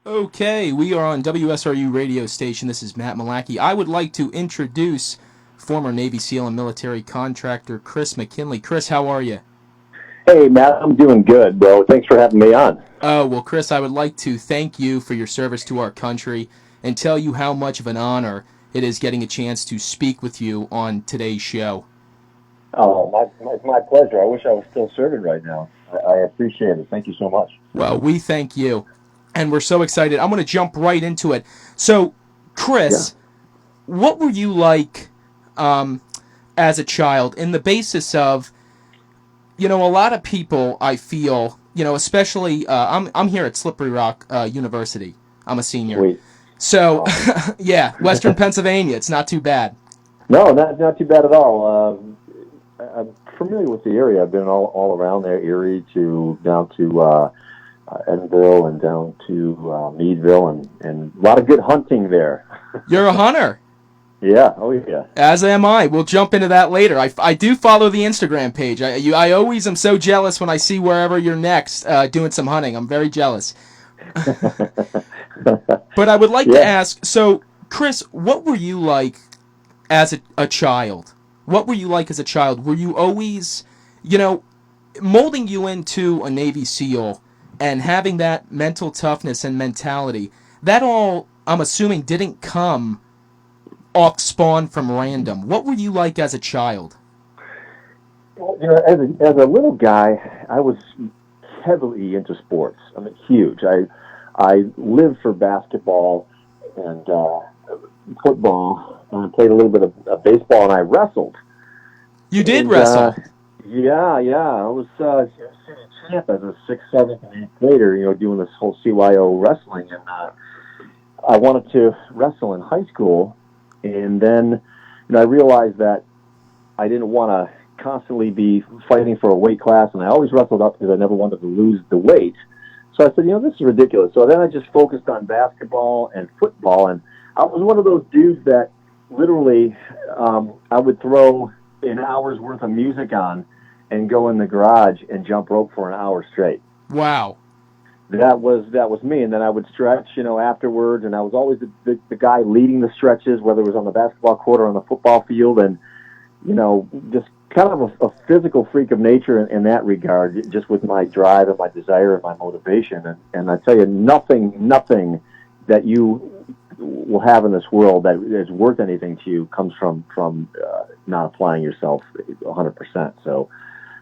Okay, we are on WSRU radio station. This is Matt Malacki. I would like to introduce former Navy SEAL and military contractor Chris McKinley. Chris, how are you? Hey, Matt, I'm doing good, bro. Thanks for having me on. Oh, well, Chris, I would like to thank you for your service to our country and tell you how much of an honor it is getting a chance to speak with you on today's show. Oh, it's my pleasure. I wish I was still serving right now. I appreciate it. Thank you so much. Well, we thank you, and we're so excited. I'm going to jump right into it. So, Yeah. Chris, what were you like as a child in the basis of, a lot of people I feel, especially I'm here at Slippery Rock University. I'm a senior. Sweet. So, Awesome. yeah, Western Pennsylvania. It's not too bad. No, not too bad at all. I'm familiar with the area. I've been all around there, Erie to down to Edinburgh and down to Meadville, and a lot of good hunting there. You're a hunter, Yeah. Oh, yeah. as am I. We'll jump into that later. I do follow the Instagram page. I always am so jealous when I see wherever you're next doing some hunting. I'm very jealous. But I would like to Yeah. ask, so, Chris, what were you like as a child? What were you like as a child? Were you always, molding you into a Navy SEAL and having that mental toughness and mentality? That all, I'm assuming, didn't come off spawn from random. What were you like as a child? Well, as a little guy, I was heavily into sports. I mean, huge. I lived for basketball and football. I played a little bit of baseball, and I wrestled. You did And wrestle. yeah. I was city champ as a sixth, seventh, and eighth grader. Doing this whole CYO wrestling, and I wanted to wrestle in high school, and then I realized that I didn't want to constantly be fighting for a weight class, and I always wrestled up because I never wanted to lose the weight. So I said, this is ridiculous. So then I just focused on basketball and football, and I was one of those dudes that literally I would throw an hour's worth of music on and go in the garage and jump rope for an hour straight. Wow. That was me, and then I would stretch, afterwards, and I was always the guy leading the stretches, whether it was on the basketball court or on the football field, and just kind of a physical freak of nature in that regard, just with my drive and my desire and my motivation. And I tell you, nothing that you will have in this world that is worth anything to you comes from not applying yourself 100%. So,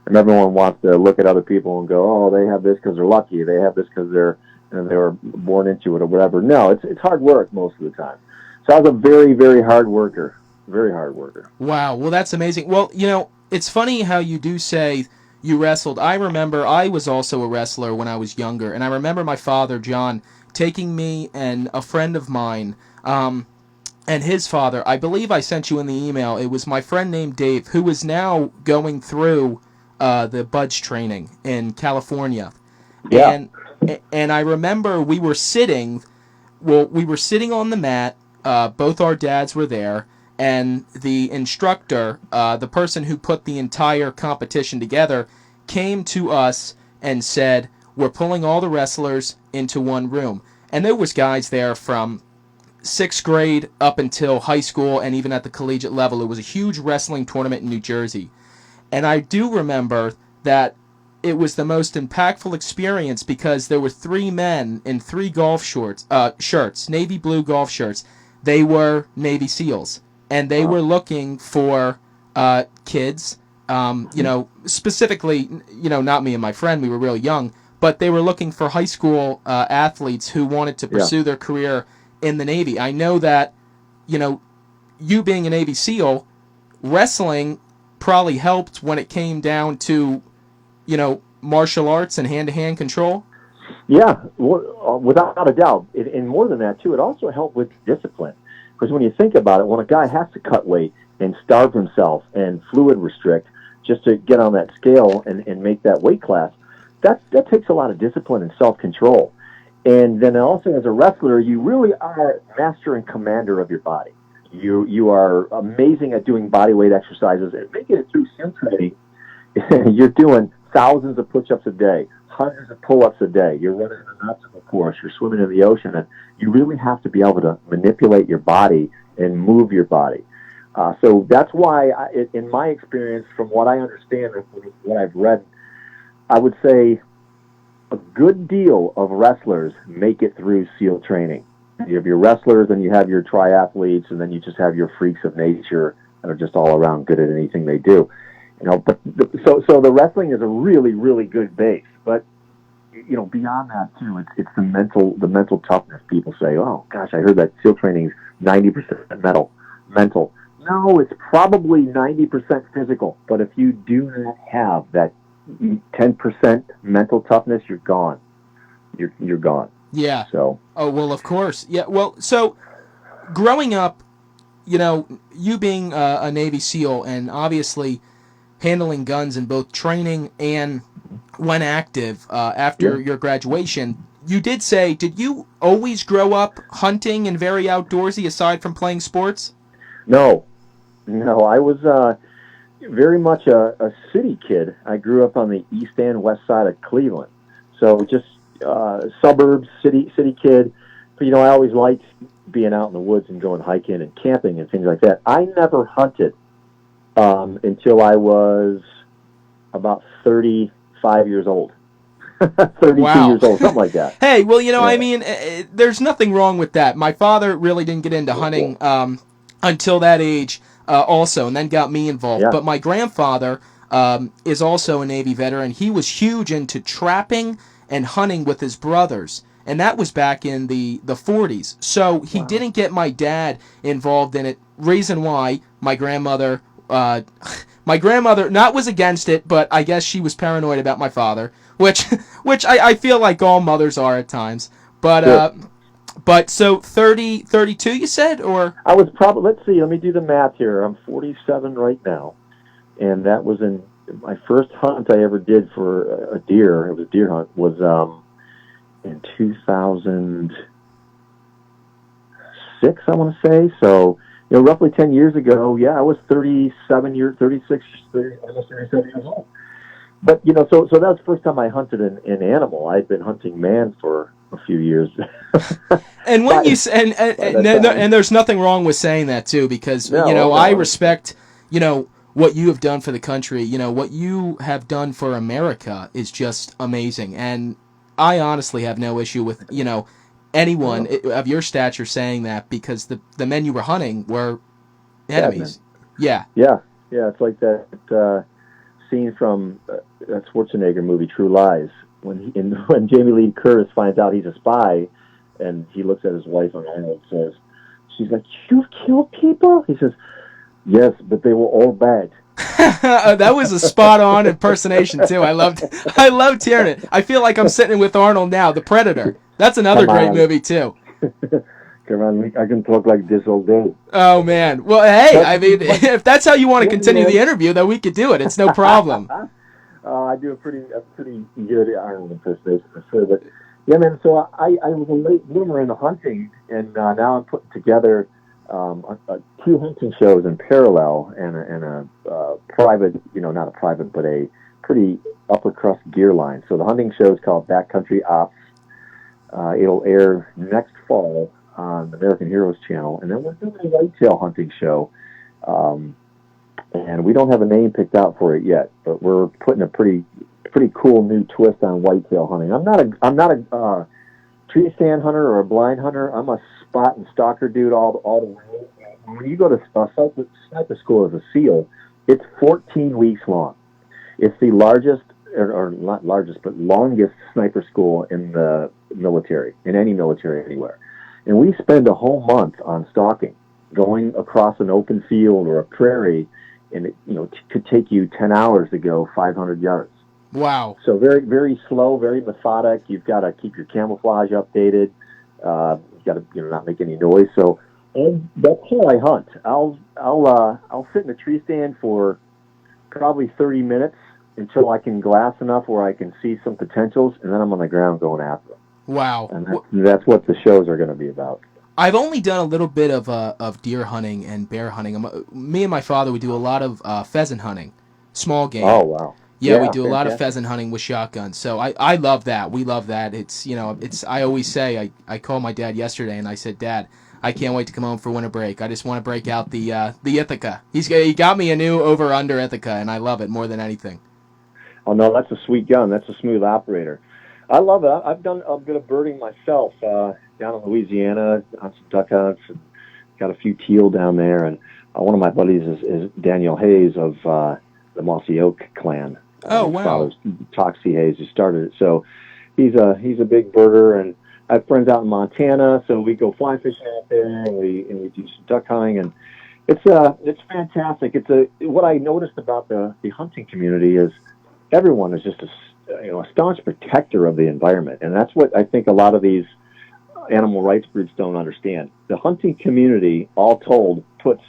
and everyone wants to look at other people and go, oh, they have this because they're lucky. They have this because they were born into it or whatever. No, it's hard work most of the time. So I was a very, very hard worker. Very hard worker. Wow. Well, that's amazing. Well, it's funny how you do say you wrestled. I remember I was also a wrestler when I was younger, and I remember my father, John, taking me and a friend of mine, and his father. I believe I sent you in the email. It was my friend named Dave, who is now going through the Budge training in California. Yeah. And I remember we were sitting on the mat. Both our dads were there, and the instructor, the person who put the entire competition together, came to us and said, we're pulling all the wrestlers into one room. And there was guys there from 6th grade up until high school and even at the collegiate level. It was a huge wrestling tournament in New Jersey. And I do remember that it was the most impactful experience because there were 3 men in 3 golf shirts, navy blue golf shirts. They were Navy SEALs, and they were looking for kids, specifically, not me and my friend, we were real young, but they were looking for high school athletes who wanted to pursue their career in the Navy. I know that, you being a Navy SEAL, wrestling probably helped when it came down to, martial arts and hand-to-hand control. Yeah, without a doubt. And more than that, too, it also helped with discipline. Because when you think about it, when a guy has to cut weight and starve himself and fluid restrict just to get on that scale and make that weight class, that takes a lot of discipline and self-control. And then also as a wrestler, you really are master and commander of your body. You are amazing at doing body weight exercises and making it through sim training. You're doing thousands of push-ups a day, hundreds of pull-ups a day. You're running an obstacle course. You're swimming in the ocean, and you really have to be able to manipulate your body and move your body. So that's why, in my experience, from what I understand and from what I've read, I would say a good deal of wrestlers make it through SEAL training. You have your wrestlers, and you have your triathletes, and then you just have your freaks of nature that are just all around good at anything they do. But so the wrestling is a really, really good base. But beyond that too, it's the mental toughness. People say, "Oh gosh, I heard that SEAL training is 90% mental." No, it's probably 90% physical. But if you do not have that 10% mental toughness, you're gone. You're gone. Yeah. So. Oh, well, of course. Yeah. Well, so growing up, you being a Navy SEAL and obviously handling guns in both training and when active after your graduation, you did say, did you always grow up hunting and very outdoorsy aside from playing sports? No, I was very much a city kid. I grew up on the east and west side of Cleveland, so just suburbs, city kid. But I always liked being out in the woods and going hiking and camping and things like that. I never hunted until I was about 35 years old. 32 Wow. years old, something like that. Hey, well, I mean, there's nothing wrong with that. My father really didn't get into hunting until that age also, and then got me involved. Yeah. But my grandfather is also a Navy veteran. He was huge into trapping and hunting with his brothers, and that was back in the 40s. So he didn't get my dad involved in it. Reason why, my grandmother not was against it, but I guess she was paranoid about my father, which I feel like all mothers are at times. But Sure. But so 32 you said, or? I was probably, let's see, let me do the math here. I'm 47 right now, and that was in my first hunt I ever did for a deer. It was a deer hunt. Was in 2006, I want to say. So, roughly 10 years ago. Yeah, I was 36, almost 37 years old. But so that was the first time I hunted an animal. I'd been hunting man for a few years. And when you and there's nothing wrong with saying that too, because I respect what you have done for the country. What you have done for America is just amazing, and I honestly have no issue with anyone of your stature saying that, because the men you were hunting were enemies. Yeah. It's like that scene from that Schwarzenegger movie, True Lies, when Jamie Lee Curtis finds out he's a spy, and he looks at his wife and Arnold says, she's like, "You've killed people?" He says, "Yes, but they were all bad." That was a spot-on impersonation too. I loved hearing it. I feel like I'm sitting with Arnold now, the Predator. That's another great movie too. Come on, I can talk like this all day. Oh man. Well, hey, I mean, if that's how you want to continue the interview, then we could do it. It's no problem. I do a pretty good Arnold impersonation for sure. But yeah, man. So I was a late bloomer in the hunting, and now I'm putting together two hunting shows in parallel, and a private, not a private, but a pretty upper crust gear line. So the hunting show is called Backcountry Ops. It'll air next fall on the American Heroes channel, and then we're doing a whitetail hunting show. And we don't have a name picked out for it yet, but we're putting a pretty cool new twist on whitetail hunting. I'm not a tree stand hunter or a blind hunter. I'm a spot and stalker dude all the way. When you go to sniper school as a SEAL, it's 14 weeks long. It's the largest, or not largest, but longest sniper school in the military, in any military anywhere. And we spend a whole month on stalking, going across an open field or a prairie, and it could take you 10 hours to go 500 yards. Wow. So very, very slow, very methodic. You've got to keep your camouflage updated. You've got to not make any noise. So, and that's how I hunt. I'll sit in a tree stand for probably 30 minutes until I can glass enough where I can see some potentials, and then I'm on the ground going after them. Wow. And that's what the shows are going to be about. I've only done a little bit of deer hunting and bear hunting. Me and my father, we do a lot of pheasant hunting, small game. Oh, wow. Yeah, we do a lot of pheasant hunting with shotguns. So I love that. We love that. It's, I always say, I called my dad yesterday and I said, Dad, I can't wait to come home for winter break. I just want to break out the Ithaca. He got me a new over-under Ithaca, and I love it more than anything. Oh, no, that's a sweet gun. That's a smooth operator. I love it. I've done a bit of birding myself down in Louisiana on some duck hunts. Got a few teal down there. And one of my buddies is Daniel Hayes of the Mossy Oak clan. Oh, wow. Father's Toxie Hayes, who started it. So he's a big birder, and I have friends out in Montana, so we go fly fishing out there, and we do some duck hunting, and it's fantastic. What I noticed about the hunting community is everyone is just a staunch protector of the environment, and that's what I think a lot of these animal rights groups don't understand. The hunting community, all told, puts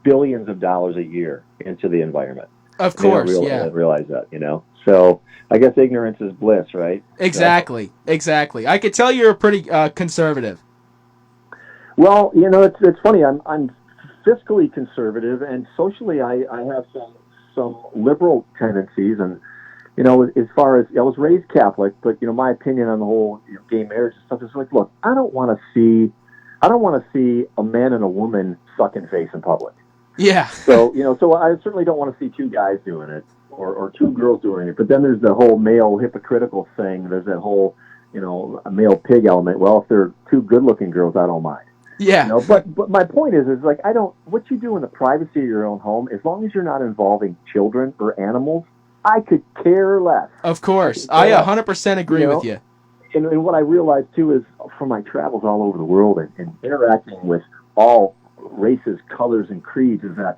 billions of dollars a year into the environment. Of course, they don't realize that, So I guess ignorance is bliss, right? Exactly. I could tell you're pretty conservative. Well, it's funny. I'm fiscally conservative, and socially, I have some liberal tendencies. And as far as I was raised Catholic, but my opinion on the whole gay marriage and stuff is like, look, I don't want to see a man and a woman sucking face in public. Yeah. So I certainly don't want to see two guys doing it or two girls doing it. But then there's the whole male hypocritical thing. There's that whole a male pig element. Well, if they're two good-looking girls, I don't mind. Yeah. But my point is like what you do in the privacy of your own home, as long as you're not involving children or animals, I could care less. Of course, I 100% agree with you. And what I realized too is from my travels all over the world and interacting with all races, colors, and creeds is that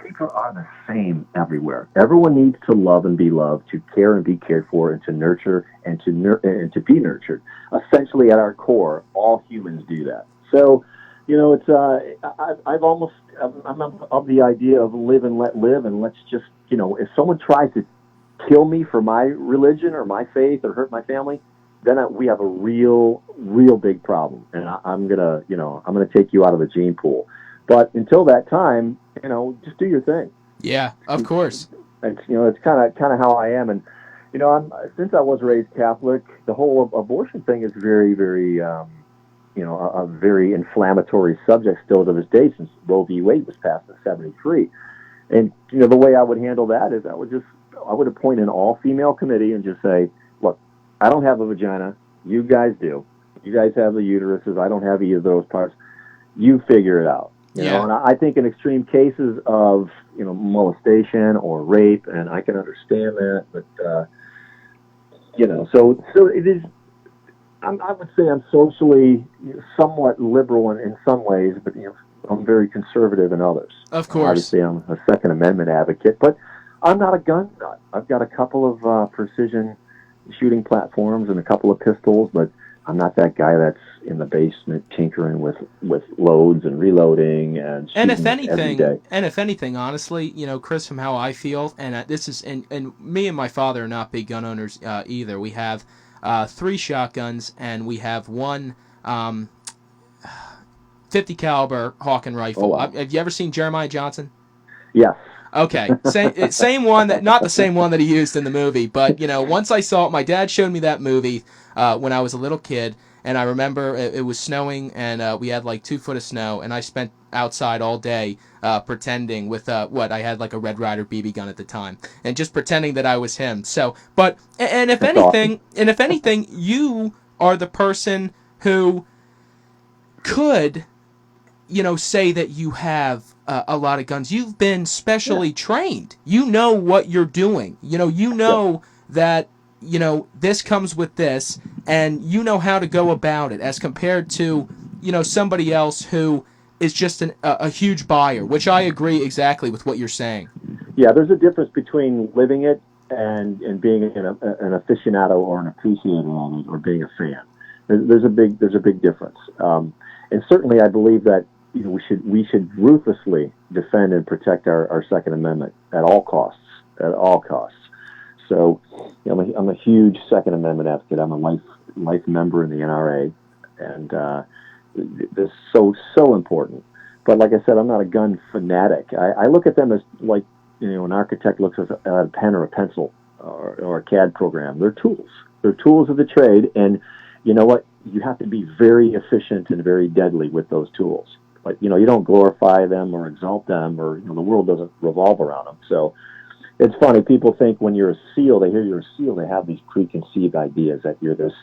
people are the same everywhere. Everyone needs to love and be loved, to care and be cared for, and to nurture and to be nurtured. Essentially, at our core, all humans do that. So, it's I'm of the idea of live and let live, and let's just if someone tries to kill me for my religion or my faith or hurt my family, then we have a real big problem, and I'm gonna take you out of the gene pool. But until that time, just do your thing. Yeah, of course. It's kind of how I am, and since I was raised Catholic, the whole abortion thing is very, very, a very inflammatory subject still to this day, since Roe v. Wade was passed in '73. And the way I would handle that is I would appoint an all-female committee and just say, look, I don't have a vagina, you guys do. You guys have the uteruses, I don't have either of those parts. You figure it out. And I think in extreme cases of molestation or rape, and I can understand that, but so it is. I would say I'm socially somewhat liberal in some ways, but I'm very conservative in others. Of course, obviously I'm a Second Amendment advocate, but I'm not a gun nut. I've got a couple of precision shooting platforms and a couple of pistols, but I'm not that guy that's in the basement tinkering with loads and reloading and shooting every day. And if anything, honestly, Chris, from how I feel, and this is, and me and my father are not big gun owners either. We have 3 shotguns, and we have one 50 caliber Hawken rifle. Oh, wow. Have you ever seen Jeremiah Johnson? Yes. Okay, same one not the same one that he used in the movie, but once I saw it, my dad showed me that movie when I was a little kid, and I remember it was snowing, and we had like 2 foot of snow, and I spent outside all day pretending with I had like a Red Ryder BB gun at the time, and just pretending that I was him. So, but if anything, you are the person who could say that you have a lot of guns. You've been specially trained. You know what you're doing. That, this comes with this, and you know how to go about it, as compared to, somebody else who is just a huge buyer, which I agree exactly with what you're saying. Yeah, there's a difference between living it and being an aficionado or an appreciator of it, or being a fan. There's a big difference. And certainly I believe that we should ruthlessly defend and protect our Second Amendment at all costs. So I'm a huge Second Amendment advocate. I'm a life member in the NRA, and this is so important. But like I said, I'm not a gun fanatic. I look at them as like an architect looks at a pen or a pencil. or a CAD program. They're tools. They're tools of the trade, and you know what? You have to be very efficient and very deadly with those tools. But you don't glorify them or exalt them, or the world doesn't revolve around them. So it's funny. People think when you're a SEAL, they hear you're a SEAL, they have these preconceived ideas that you're this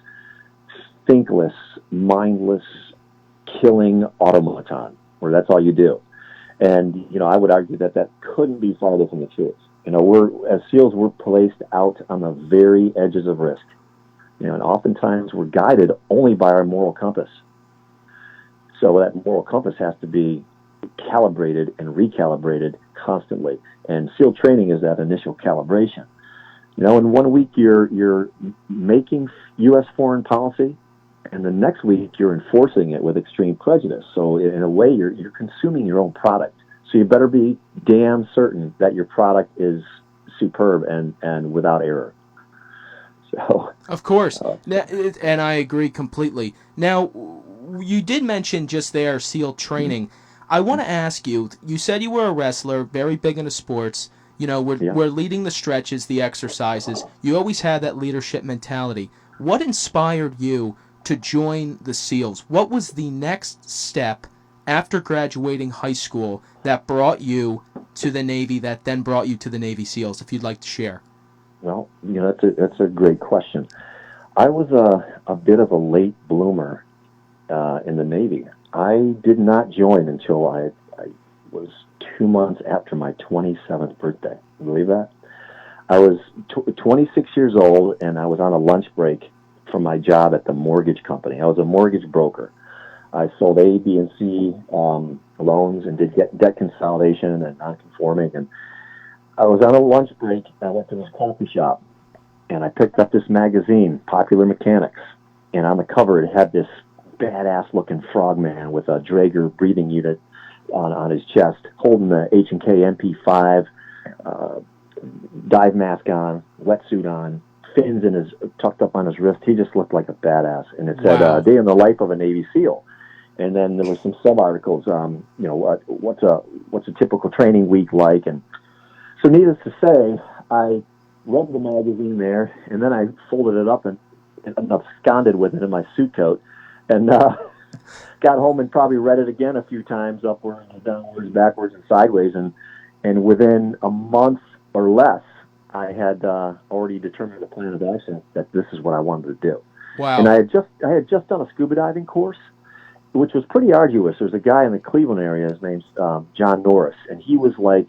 thinkless, mindless, killing automaton, where that's all you do. And I would argue that couldn't be farther from the truth. As SEALs, we're placed out on the very edges of risk. And oftentimes we're guided only by our moral compass. So that moral compass has to be calibrated and recalibrated constantly. And SEAL training is that initial calibration. In 1 week you're making U.S. foreign policy, and the next week you're enforcing it with extreme prejudice. So in a way, you're consuming your own product. So you better be damn certain that your product is superb and without error. So, of course, and I agree completely. Now, you did mention just there SEAL training. I want to ask you, you said you were a wrestler, very big into sports. We're leading the stretches, the exercises. You always had that leadership mentality. What inspired you to join the SEALs? What was the next step after graduating high school that brought you to the Navy, that then brought you to the Navy SEALs, if you'd like to share? Well, that's a great question. I was a bit of a late bloomer in the Navy. I did not join until I was 2 months after my 27th birthday. You believe that? I was 26 years old, and I was on a lunch break from my job at the mortgage company. I was a mortgage broker. I sold A, B, and C loans and did debt consolidation and non-conforming. And I was on a lunch break. I went to this coffee shop, and I picked up this magazine, Popular Mechanics. And on the cover, it had this badass-looking frogman with a Draeger breathing unit on his chest, holding the H&K MP5, dive mask on, wetsuit on, fins tucked up on his wrist. He just looked like a badass. And it said, Wow. Day in the Life of a Navy SEAL. And then there were some sub-articles, what's a typical training week like? And so needless to say, I read the magazine there, and then I folded it up and absconded with it in my suit coat, and got home and probably read it again a few times, upwards and downwards, backwards and sideways, and within a month or less, I had already determined a plan of action that this is what I wanted to do. Wow. And I had just done a scuba diving course, which was pretty arduous. There's a guy in the Cleveland area, his name's John Norris, and he was like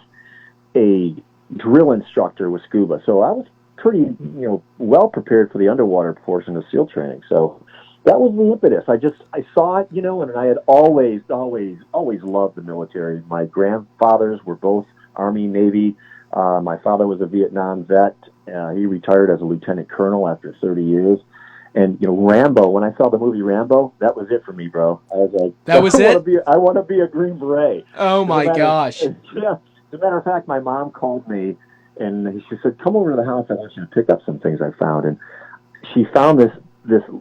a drill instructor with scuba. So I was pretty, well prepared for the underwater portion of SEAL training. So that was the impetus. I saw it, and I had always loved the military. My grandfathers were both Army, Navy. My father was a Vietnam vet. He retired as a lieutenant colonel after 30 years. And, Rambo, when I saw the movie Rambo, that was it for me, bro. I was like, I want to be a Green Beret. Oh, my gosh. Yeah. As a matter of fact, my mom called me, and she said, come over to the house. I want you to pick up some things I found. And she found this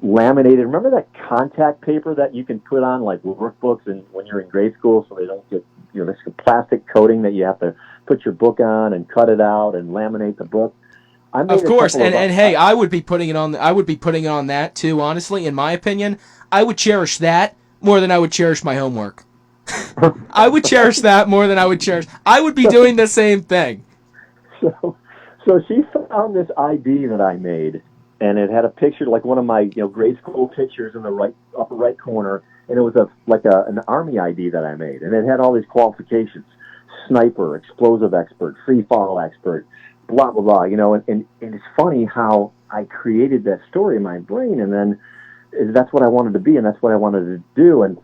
laminated, remember that contact paper that you can put on, like, workbooks and when you're in grade school so they don't get, this plastic coating that you have to put your book on and cut it out and laminate the book. Of course, and hey, I would be putting it on. I would be putting it on that too. Honestly, in my opinion, I would cherish that more than I would cherish my homework. I would cherish that more than I would cherish. I would be doing the same thing. So she found this ID that I made, and it had a picture, like one of my grade school pictures in the upper right corner, and it was an Army ID that I made, and it had all these qualifications: sniper, explosive expert, free fall expert, blah, blah, blah, and it's funny how I created that story in my brain, and then that's what I wanted to be, and that's what I wanted to do, and,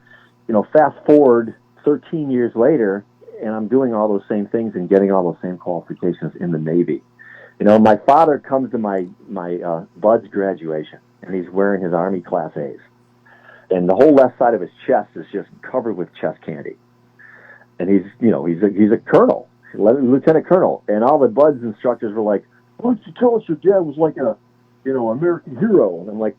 fast forward 13 years later, and I'm doing all those same things and getting all those same qualifications in the Navy. My father comes to my bud's graduation, and he's wearing his Army Class A's, and the whole left side of his chest is just covered with chest candy, and he's a colonel. Lieutenant Colonel, and all the buds instructors were like, "Why don't you tell us your dad was like a, American hero?" And I'm like,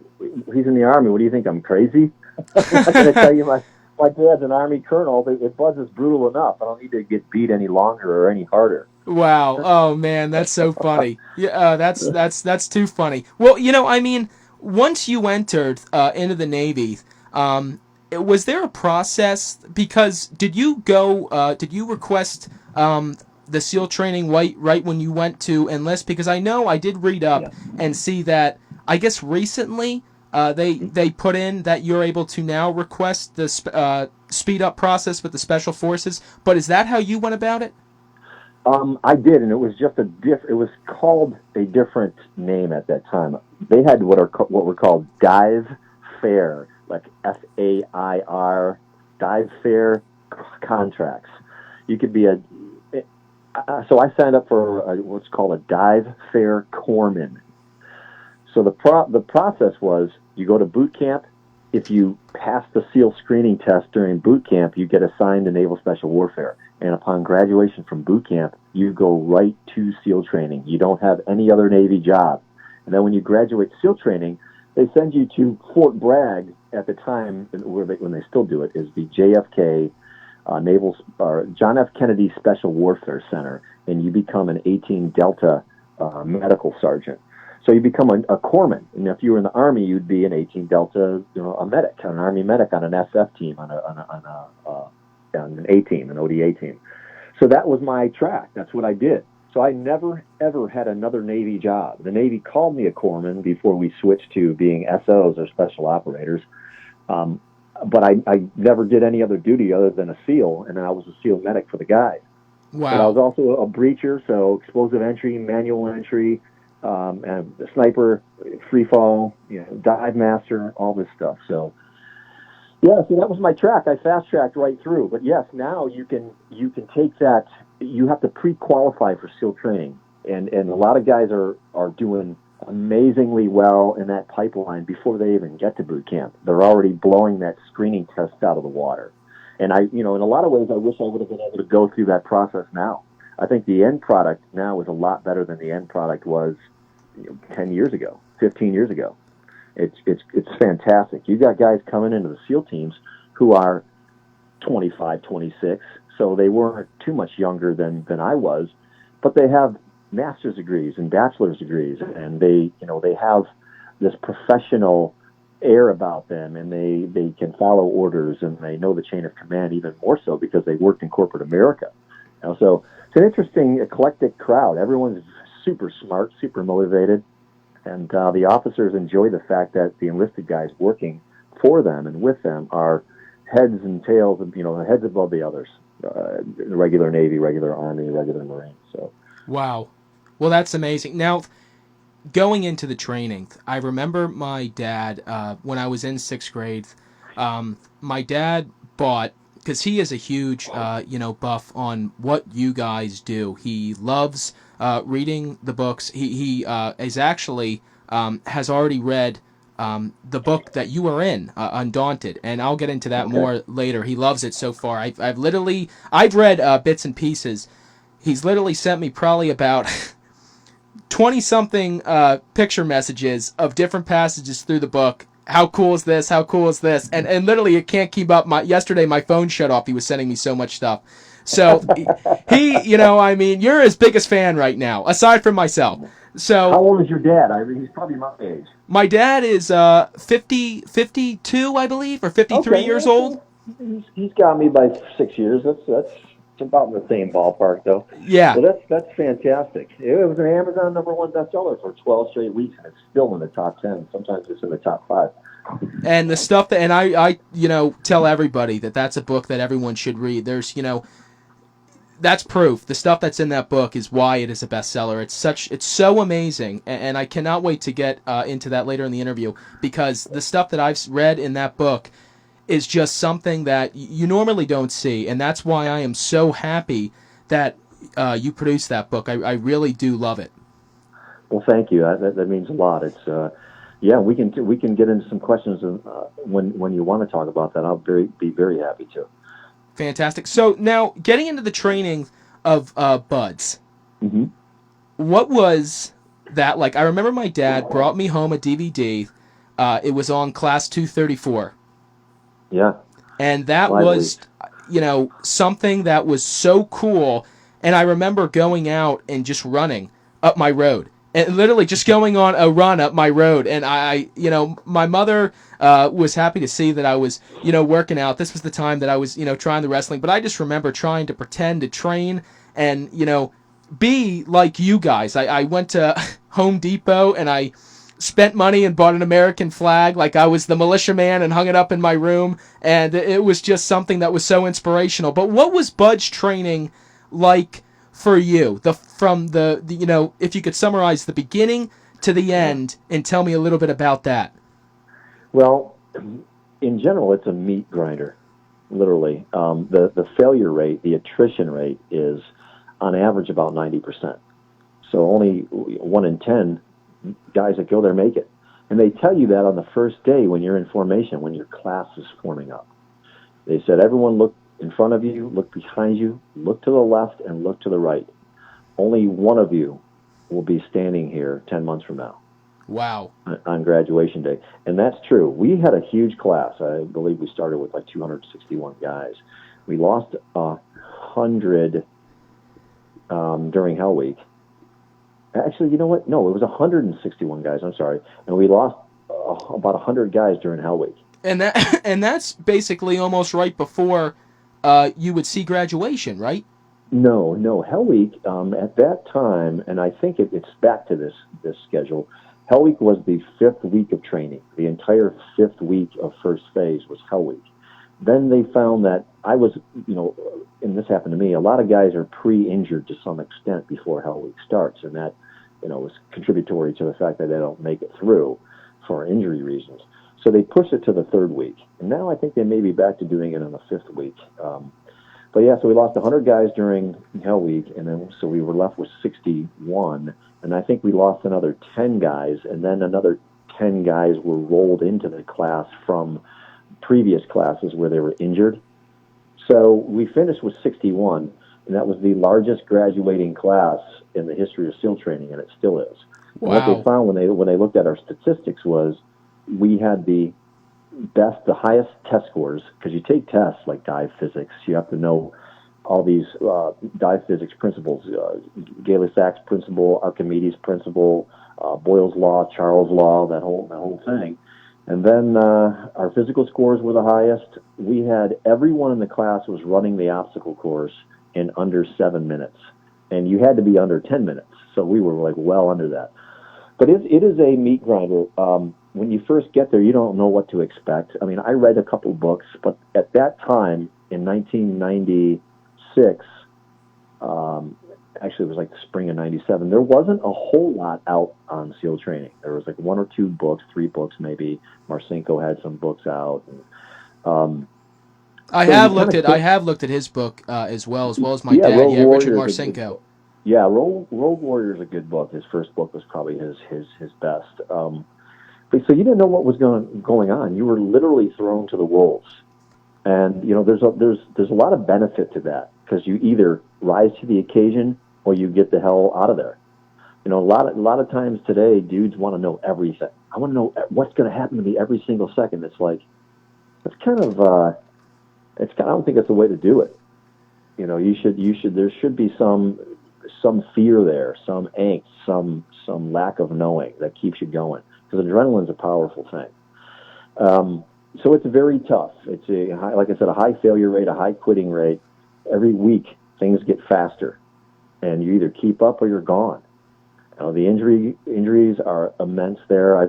"He's in the Army. What do you think? I'm crazy? I'm not going to tell you my dad's an Army colonel. If Buzz is brutal enough, I don't need to get beat any longer or any harder." Wow. Oh man, that's so funny. Yeah, that's too funny. Well, I mean, once you entered into the Navy, was there a process? Because did you go? Did you request the SEAL training right when you went to enlist? Because I know I did read up Yeah. and see that I guess recently they put in that you're able to now request the speed up process with the special forces. But is that how you went about it? I did, and it was just it was called a different name at that time. They had what were called dive fair, like FAIR, dive fair contracts. You could be so I signed up for what's called a dive fair corpsman. So the process was you go to boot camp. If you pass the SEAL screening test during boot camp, you get assigned to Naval Special Warfare. And upon graduation from boot camp, you go right to SEAL training. You don't have any other Navy job. And then when you graduate SEAL training, they send you to Fort Bragg at the time, when they still do it, is the JFK John F. Kennedy Special Warfare Center, and you become an 18 Delta medical sergeant. So you become a corpsman. And if you were in the Army, you'd be an 18 Delta, a medic, an Army medic on an SF team, on an A team, an ODA team. So that was my track. That's what I did. So I never, ever had another Navy job. The Navy called me a corpsman before we switched to being SOs, or special operators. But I never did any other duty other than a SEAL, and then I was a SEAL medic for the guys. Wow. But I was also a breacher, so explosive entry, manual entry, and a sniper, free fall, dive master, all this stuff. So yeah, so that was my track. I fast tracked right through. But yes, now you can take that. You have to pre-qualify for SEAL training, and a lot of guys are doing amazingly well in that pipeline before they even get to boot camp. They're already blowing that screening test out of the water. And in a lot of ways, I wish I would have been able to go through that process now. I think the end product now is a lot better than the end product was 10 years ago, 15 years ago. It's fantastic. You got guys coming into the SEAL teams who are 25, 26, so they weren't too much younger than I was, but they have master's degrees and bachelor's degrees, and they have this professional air about them, and they can follow orders, and they know the chain of command even more so because they worked in corporate America. So it's an interesting, eclectic crowd. Everyone's super smart, super motivated, and the officers enjoy the fact that the enlisted guys working for them and with them are heads and tails, heads above the others, regular Navy, regular Army, regular Marines. So, wow. Well, that's amazing. Now, going into the training, I remember my dad, when I was in 6th grade, my dad bought, because he is a huge, buff on what you guys do. He loves reading the books. He is actually, has already read the book that you are in, Undaunted, and I'll get into that more later. He loves it so far. I've read bits and pieces. He's literally sent me probably about 20-something picture messages of different passages through the book. How cool is this? How cool is this? And literally, it can't keep up. Yesterday, my phone shut off. He was sending me so much stuff. So I mean, you're his biggest fan right now, aside from myself. So how old is your dad? He's probably my age. My dad is 52, I believe, or 53 years old. He's got me by 6 years. That's about in the same ballpark, though. Yeah. Well, that's fantastic. It was an Amazon #1 bestseller for 12 straight weeks, and it's still in the top 10. Sometimes it's in the top 5. And the stuff that, and I tell everybody that that's a book that everyone should read. There's, that's proof. The stuff that's in that book is why it is a bestseller. It's so amazing, and I cannot wait to get into that later in the interview, because the stuff that I've read in that book is just something that you normally don't see, and that's why I am so happy that you produced that book. I really do love it. Well, thank you. That means a lot. It's we can get into some questions when you want to talk about that. I'll be very happy to. Fantastic. So now, getting into the training of buds, mm-hmm. What was that like? I remember my dad brought me home a DVD. It was on Class 234. Yeah. And that was, something that was so cool. And I remember going out and just running up my road. And literally just going on a run up my road. And my mother was happy to see that I was, working out. This was the time that I was, trying the wrestling. But I just remember trying to pretend to train and, be like you guys. I went to Home Depot and I spent money and bought an American flag like I was the militiaman and hung it up in my room. And it was just something that was so inspirational. But what was Budge training like for you? If you could summarize the beginning to the end and tell me a little bit about that. Well, in general, it's a meat grinder, literally. The failure rate, the attrition rate is on average about 90%. So only 1 in 10 guys that go there make it. And they tell you that on the first day when you're in formation, when your class is forming up. They said, everyone look in front of you, look behind you, look to the left, and look to the right. Only one of you will be standing here 10 months from now. Wow. On graduation day. And that's true. We had a huge class. I believe we started with like 261 guys. We lost 100 during Hell Week. Actually, you know what? No, it was 161 guys. I'm sorry. And we lost about 100 guys during Hell Week. And that's basically almost right before you would see graduation, right? No. Hell Week, at that time, and I think it's back to this schedule, Hell Week was the 5th week of training. The entire 5th week of first phase was Hell Week. Then they found that I was, and this happened to me, a lot of guys are pre-injured to some extent before Hell Week starts, and that, was contributory to the fact that they don't make it through for injury reasons. So they pushed it to the 3rd week. And now I think they may be back to doing it on the 5th week. But yeah, so we lost 100 guys during Hell Week, and then so we were left with 61. And I think we lost another 10 guys, and then another 10 guys were rolled into the class from previous classes where they were injured. So we finished with 61, and that was the largest graduating class in the history of SEAL training, and it still is. Wow. And what they found when they looked at our statistics was we had the highest test scores, because you take tests like dive physics. You have to know all these dive physics principles, Gay-Lussac's principle, Archimedes' principle, Boyle's law, Charles' law, that whole thing. And then our physical scores were the highest. We had everyone in the class was running the obstacle course in under 7 minutes, and you had to be under 10 minutes. So we were like well under that. But it is a meat grinder. When you first get there, you don't know what to expect. I mean, I read a couple books, but at that time, in 1996, actually it was like the spring of 97, there wasn't a whole lot out on SEAL training. There was like 1 or 2 books, 3 books maybe. Marcinko had some books out. And, I have looked at his book as well as my dad. Yeah, Richard Marcinko. Yeah, Road Warrior is a good book. His first book was probably his best. But so you didn't know what was going on. You were literally thrown to the wolves, and there's a lot of benefit to that, because you either rise to the occasion or you get the hell out of there. A lot of times today, dudes want to know everything. I want to know what's going to happen to me every single second. It's like it's kind of I don't think it's the way to do it. There should be some fear there, some angst, some lack of knowing that keeps you going, because adrenaline's a powerful thing. So it's very tough. It's like I said, a high failure rate, a high quitting rate. Every week things get faster, and you either keep up or you're gone. The injuries are immense there. I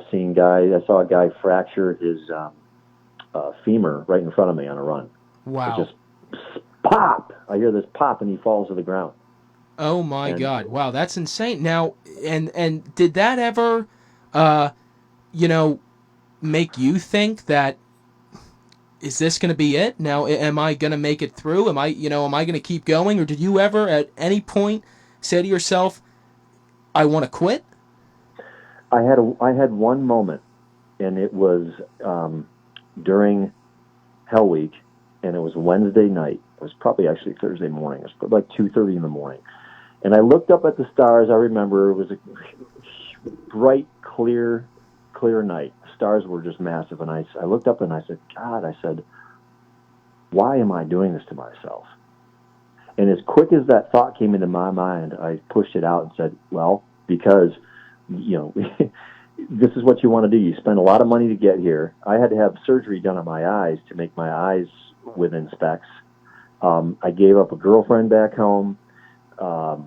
saw a guy fracture his femur right in front of me on a run. Wow. It just pop. I hear this pop, and he falls to the ground. Oh my God! Wow, that's insane. Now, and did that ever, make you think that, is this going to be it? Now, am I going to make it through? Am I going to keep going? Or did you ever at any point say to yourself, I want to quit? I had one moment, and it was during Hell Week, and it was Wednesday night. It was probably actually Thursday morning. It was like 2:30 in the morning. And I looked up at the stars. I remember it was a bright, clear night. The stars were just massive. And I looked up and I said, God, why am I doing this to myself? And as quick as that thought came into my mind, I pushed it out and said, well, because, this is what you want to do. You spend a lot of money to get here. I had to have surgery done on my eyes to make my eyes within specs. I gave up a girlfriend back home. I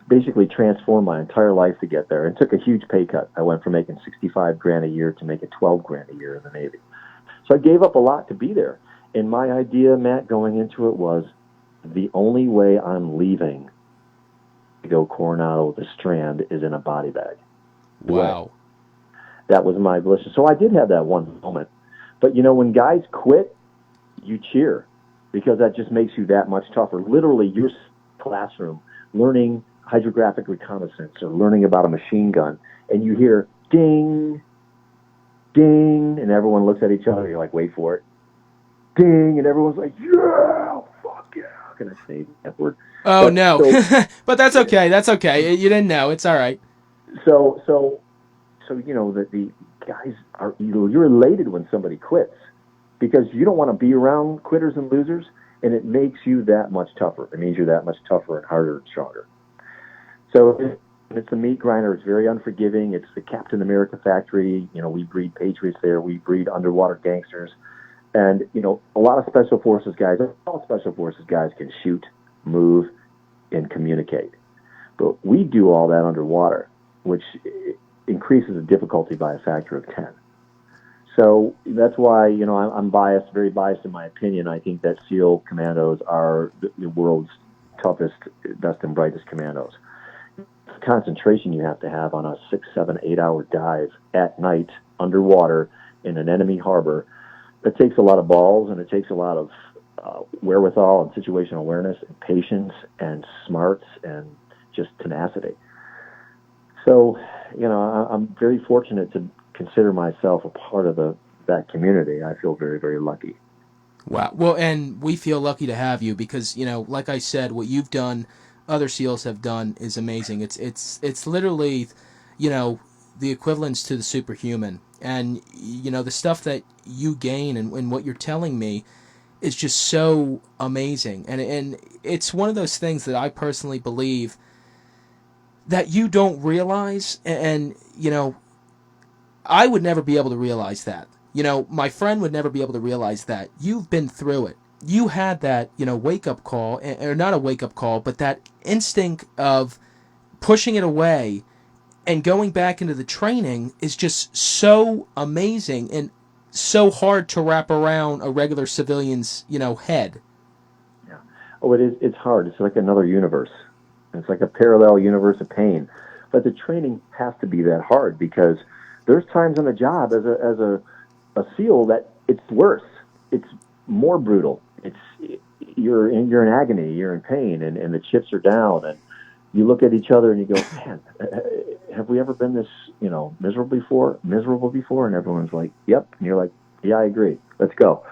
basically transformed my entire life to get there and took a huge pay cut. I went from making $65,000 a year to making $12,000 a year in the Navy. So I gave up a lot to be there. And my idea, Matt, going into it was the only way I'm leaving to go Coronado the Strand is in a body bag. Wow. That was my bliss. So I did have that one moment. But, when guys quit, you cheer because that just makes you that much tougher. Literally, your classroom, learning hydrographic reconnaissance or learning about a machine gun, and you hear ding, ding, and everyone looks at each other. You're like, wait for it. Ding, and everyone's like, yeah, fuck yeah. How can I say that word? Oh, no. But that's okay. That's okay. You didn't know. It's all right. So that the guys are, you're elated when somebody quits because you don't want to be around quitters and losers, and it makes you that much tougher. It means you're that much tougher and harder and stronger. So it's a meat grinder. It's very unforgiving. It's the Captain America factory. We breed patriots there. We breed underwater gangsters. And, a lot of special forces guys, all special forces guys can shoot, move, and communicate. But we do all that underwater, which increases the difficulty by a factor of 10. So that's why, I'm biased, very biased in my opinion. I think that SEAL commandos are the world's toughest, best, and brightest commandos. The concentration you have to have on a 6, 7, 8-hour dive at night underwater in an enemy harbor, it takes a lot of balls and it takes a lot of wherewithal and situational awareness and patience and smarts and just tenacity. So, I'm very fortunate to consider myself a part of that community. I feel very, very lucky. Wow. Well, and we feel lucky to have you because, like I said, what you've done, other SEALs have done is amazing. It's literally, the equivalence to the superhuman. And, the stuff that you gain and what you're telling me is just so amazing. And it's one of those things that I personally believe that you don't realize. And I would never be able to realize that. My friend would never be able to realize that. You've been through it. You had that, wake-up call, or not a wake-up call, but that instinct of pushing it away and going back into the training is just so amazing and so hard to wrap around a regular civilian's, head. Yeah. Oh, it is. It's hard. It's like another universe. It's like a parallel universe of pain. But the training has to be that hard because there's times on the job as a SEAL that it's worse. It's more brutal. You're in agony. You're in pain, and the chips are down, and you look at each other and you go, man, have we ever been this, miserable before? And everyone's like, yep. And you're like, yeah, I agree. Let's go.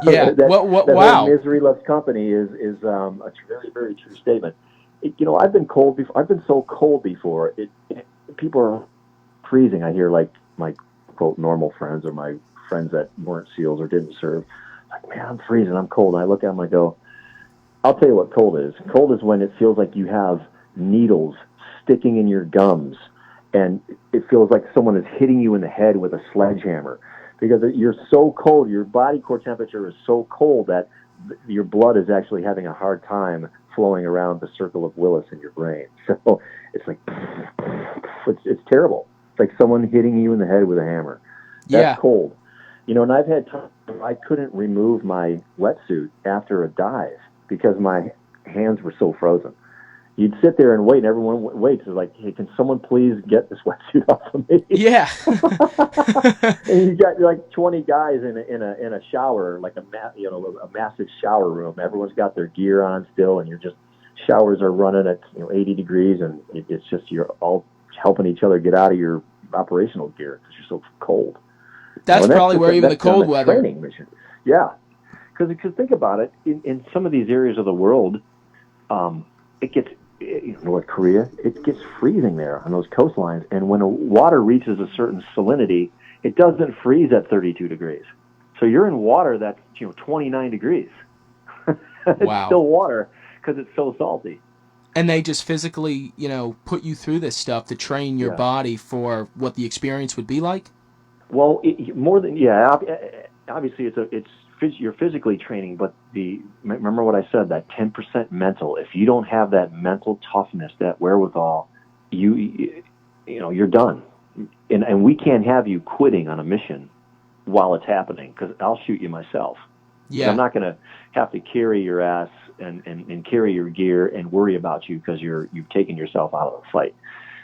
Yeah. that wow. whole misery loves company is a very, very true statement. I've been cold before. I've been so cold before. People are freezing. I hear like my quote normal friends or my friends that weren't SEALs or didn't serve. Like, man, I'm freezing. I'm cold. And I look at them. I go, I'll tell you what cold is. Cold is when it feels like you have needles sticking in your gums, and it feels like someone is hitting you in the head with a sledgehammer because you're so cold. Your body core temperature is so cold that your blood is actually having a hard time flowing around the circle of Willis in your brain. So it's like, it's terrible. It's like someone hitting you in the head with a hammer. That's cold. And I've had times I couldn't remove my wetsuit after a dive because my hands were so frozen. You'd sit there and wait, and everyone waits. It's like, hey, can someone please get this wetsuit off of me? Yeah. And you got like 20 guys in a shower, like a massive shower room. Everyone's got their gear on still, and showers are running at 80 degrees, and it's just you're all helping each other get out of your operational gear because you're so cold. That's probably where even the cold weather. Training mission. Yeah, because think about it. In some of these areas of the world, it gets. North Korea, it gets freezing there on those coastlines, and when the water reaches a certain salinity, it doesn't freeze at 32 degrees. So you're in water that's 29 degrees. It's Wow. still water because it's so salty. And they just physically, put you through this stuff to train your Yeah. body for what the experience would be like? Well, more than obviously you're physically training, but remember what I said, that 10% mental. If you don't have that mental toughness, that wherewithal, you're done. And we can't have you quitting on a mission while it's happening, because I'll shoot you myself. Because I'm Yeah. not going to have to carry your ass and carry your gear and worry about you because you've taken yourself out of the fight.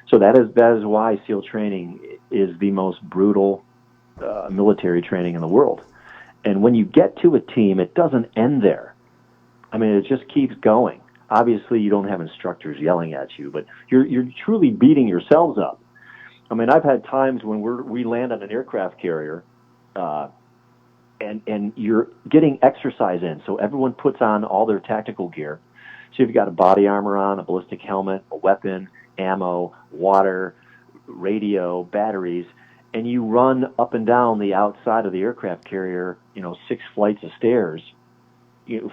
So that is why SEAL training is the most brutal military training in the world. And when you get to a team, it doesn't end there. I mean, it just keeps going. Obviously, you don't have instructors yelling at you, but you're truly beating yourselves up. I mean, I've had times when we land on an aircraft carrier, and you're getting exercise in. So everyone puts on all their tactical gear. So you've got a body armor on, a ballistic helmet, a weapon, ammo, water, radio, batteries, and you run up and down the outside of the aircraft carrier, 6 flights of stairs,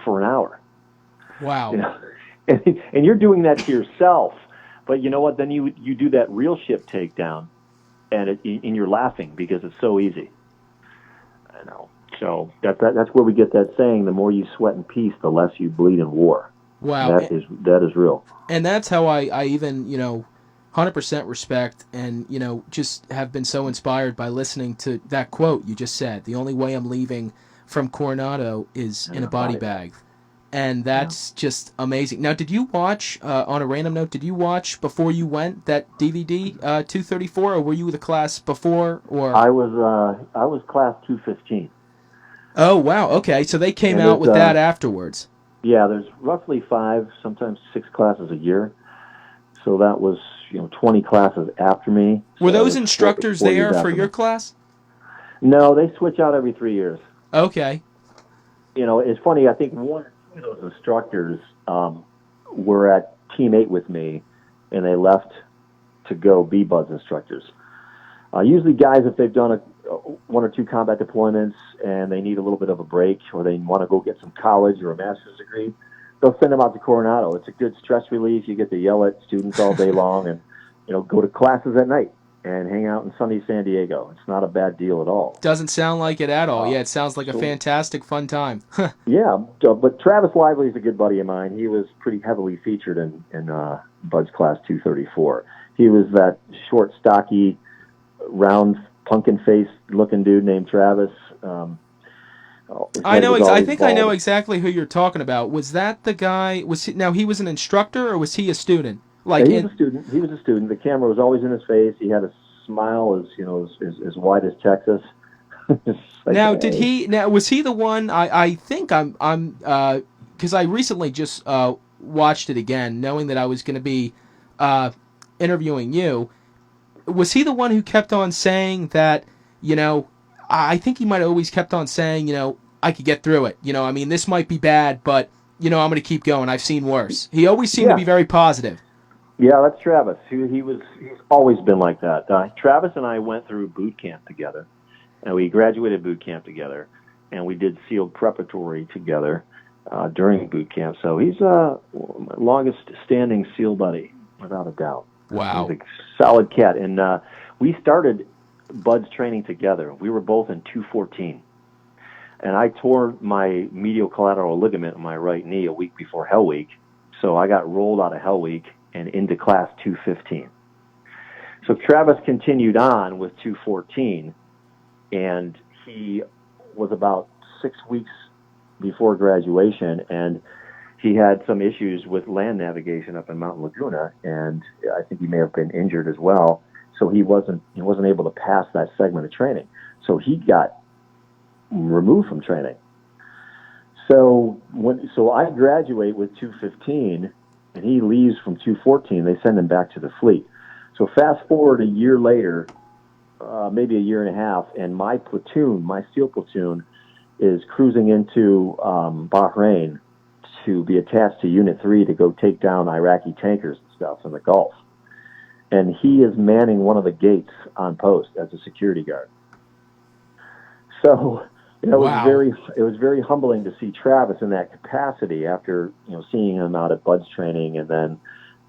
for an hour. Wow. And you're doing that to yourself. But you know what? Then you do that real ship takedown, and you're laughing because it's so easy. I know. So that's where we get that saying: the more you sweat in peace, the less you bleed in war. Wow. That is real. And that's how I even, 100% respect and, just have been so inspired by listening to that quote you just said. The only way I'm leaving from Coronado is in a body bag. And that's just amazing. Now, did you watch, on a random note, before you went that DVD 234, or were you the class before? Or I was class 215. Oh, wow. Okay, so they came And out with that afterwards. there's roughly 5, sometimes 6 classes a year. So that was 20 classes after me. Were So those instructors 4 there years for after your me. class? No, they switch out every 3 years. Okay. It's funny. I think one or two of those instructors were at Team 8 with me, and they left to go be BUDS instructors. Usually guys, if they've done 1 or 2 combat deployments and they need a little bit of a break, or they want to go get some college or a master's degree, they'll send them out to Coronado. It's a good stress relief. You get to yell at students all day long and, go to classes at night and hang out in sunny San Diego. It's not a bad deal at all. Doesn't sound like it at all. Yeah, it sounds like a fantastic, fun time. Yeah, but Travis Lively is a good buddy of mine. He was pretty heavily featured in BUDS Class 234. He was that short, stocky, round, pumpkin-faced looking dude named Travis. I know. I think I know exactly who you're talking about. Was that the guy? Now he was an instructor, or was he a student? Yeah, he was a student. He was a student. The camera was always in his face. He had a smile as wide as Texas. Now, did he? Now, was he the one? I think I'm because I recently just watched it again, knowing that I was going to be interviewing you. Was he the one who kept on saying that? I think he might have always kept on saying, I could get through it. I mean, this might be bad, but I'm going to keep going. I've seen worse. He always seemed to be very positive. Yeah, that's Travis. He's always been like that. Travis and I went through boot camp together, and we graduated boot camp together, and we did SEAL preparatory together during boot camp. So he's my longest standing SEAL buddy, without a doubt. Wow. He's a solid cat. And we started BUDS training together. We were both in 214. And I tore my medial collateral ligament in my right knee a week before Hell Week. So I got rolled out of Hell Week and into class 215. So Travis continued on with 214, and he was about 6 weeks before graduation, and he had some issues with land navigation up in Mount Laguna, and I think he may have been injured as well. So he wasn't able to pass that segment of training. So he got removed from training. So I graduate with 215, and he leaves from 214. They send him back to the fleet. So fast forward a year later, maybe a year and a half, and my platoon, my SEAL platoon, is cruising into Bahrain to be attached to Unit 3 to go take down Iraqi tankers and stuff in the Gulf. And he is manning one of the gates on post as a security guard. So It was Wow. very humbling to see Travis in that capacity after seeing him out at Bud's training and then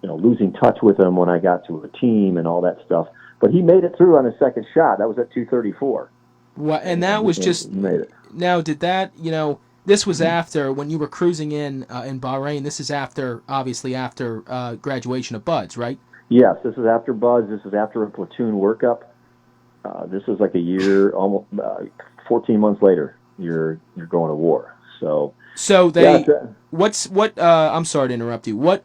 losing touch with him when I got to a team and all that stuff. But he made it through on his second shot. That was at 234, What? And that was and just he made it. now. Did that? This was after when you were cruising in Bahrain. This is after, obviously, after graduation of Buds, right? Yes, this is after Bud's. This is after a platoon workup. This is like a year, almost 14 months later. You're going to war. So So yeah, they, what? I'm sorry to interrupt you. What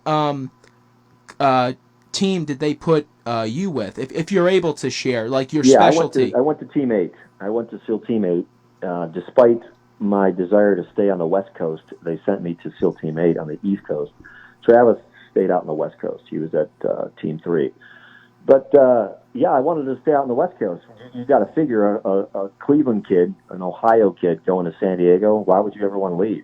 team did they put you with? If you're able to share, like your yeah. specialty. I went to Team 8. I went to SEAL Team 8. Despite my desire to stay on the West Coast, they sent me to SEAL Team 8 on the East Coast. Travis stayed out on the West Coast. He was at Team 3. But yeah, I wanted to stay out on the West Coast. You got to figure a Cleveland kid, an Ohio kid, going to San Diego. Why would you ever want to leave?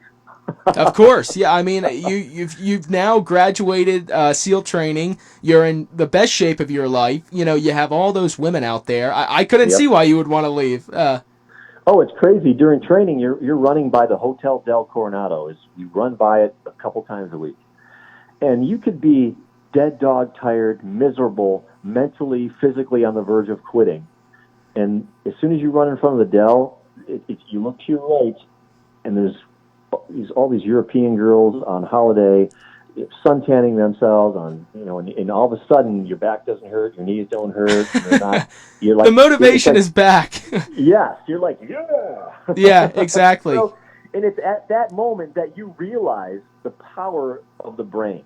Of course, yeah. I mean, you've now graduated SEAL training. You're in the best shape of your life. You have all those women out there. I couldn't Yep. see why you would want to leave. Oh, it's crazy. During training, you're running by the Hotel Del Coronado. You run by it a couple times a week, and you could be dead dog tired, miserable, mentally, physically on the verge of quitting. And as soon as you run in front of the Dell, you look to your right, and there's all these European girls on holiday, suntanning themselves and all of a sudden your back doesn't hurt, your knees don't hurt, you're not, you're The like, motivation is back. yes, you're like, yeah. Yeah, exactly. So, and it's at that moment that you realize the power of the brain.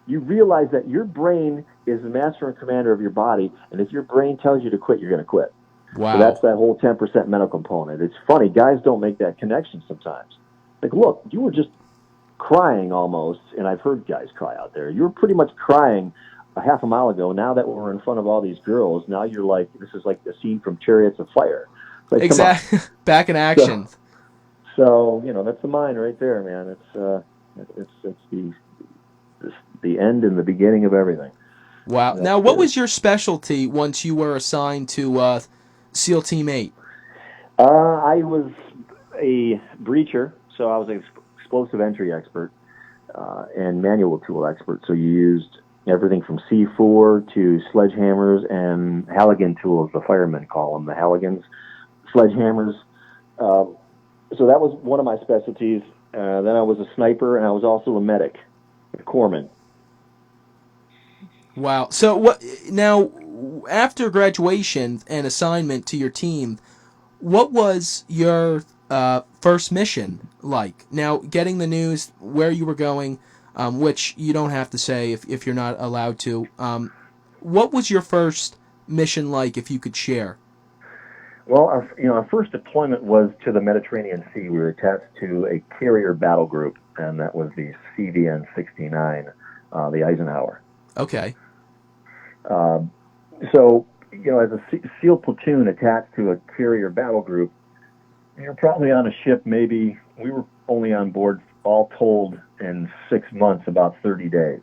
You realize that your brain is the master and commander of your body, and if your brain tells you to quit, you're going to quit. Wow. So that's that whole 10% mental component. It's funny, guys don't make that connection sometimes. Like, look, you were just crying almost, and I've heard guys cry out there. You were pretty much crying a half a mile ago. Now that we're in front of all these girls, now you're like, this is like the scene from Chariots of Fire. Like, Exactly. Back in action. So that's the mind right there, man. It's the end and the beginning of everything. Wow. Now, what was your specialty once you were assigned to SEAL Team 8? I was a breacher, so I was an explosive entry expert and manual tool expert. So you used everything from C4 to sledgehammers and Halligan tools, the firemen call them, the Halligans, sledgehammers. So that was one of my specialties. Then I was a sniper, and I was also a medic, a corpsman. Wow. So what now? After graduation and assignment to your team, what was your first mission like? Now, getting the news where you were going, which you don't have to say if you're not allowed to. What was your first mission like, if you could share? Well, our first deployment was to the Mediterranean Sea. We were attached to a carrier battle group, and that was the CVN 69, the Eisenhower. Okay. So, as a SEAL platoon attached to a carrier battle group, you're probably on a ship, maybe, we were only on board, all told, in 6 months, about 30 days.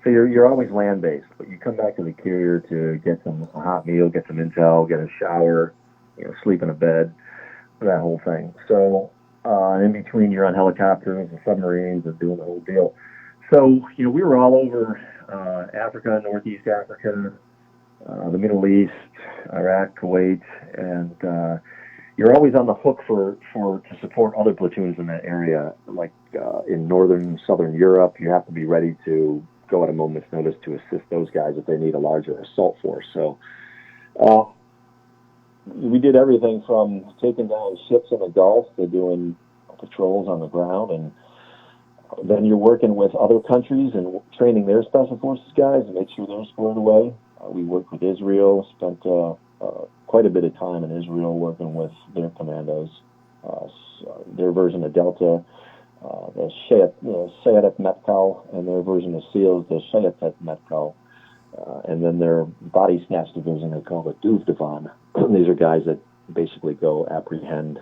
So you're always land-based, but you come back to the carrier to get a hot meal, get some intel, get a shower, sleep in a bed, that whole thing. So in between, you're on helicopters and submarines and doing the whole deal. So, we were all over Africa, Northeast Africa, the Middle East, Iraq, Kuwait, and you're always on the hook to support other platoons in that area. Like in northern, southern Europe, you have to be ready to go at a moment's notice to assist those guys if they need a larger assault force. So we did everything from taking down ships in the Gulf to doing patrols on the ground, and then you're working with other countries and training their special forces guys to make sure they're squared away. We worked with Israel, spent quite a bit of time in Israel working with their commandos, their version of Delta, the Shayatet Metkal, and their version of SEALs, the Shayatet Metkal, and then their body snatch division, they call it Duvdevan. These are guys that basically go apprehend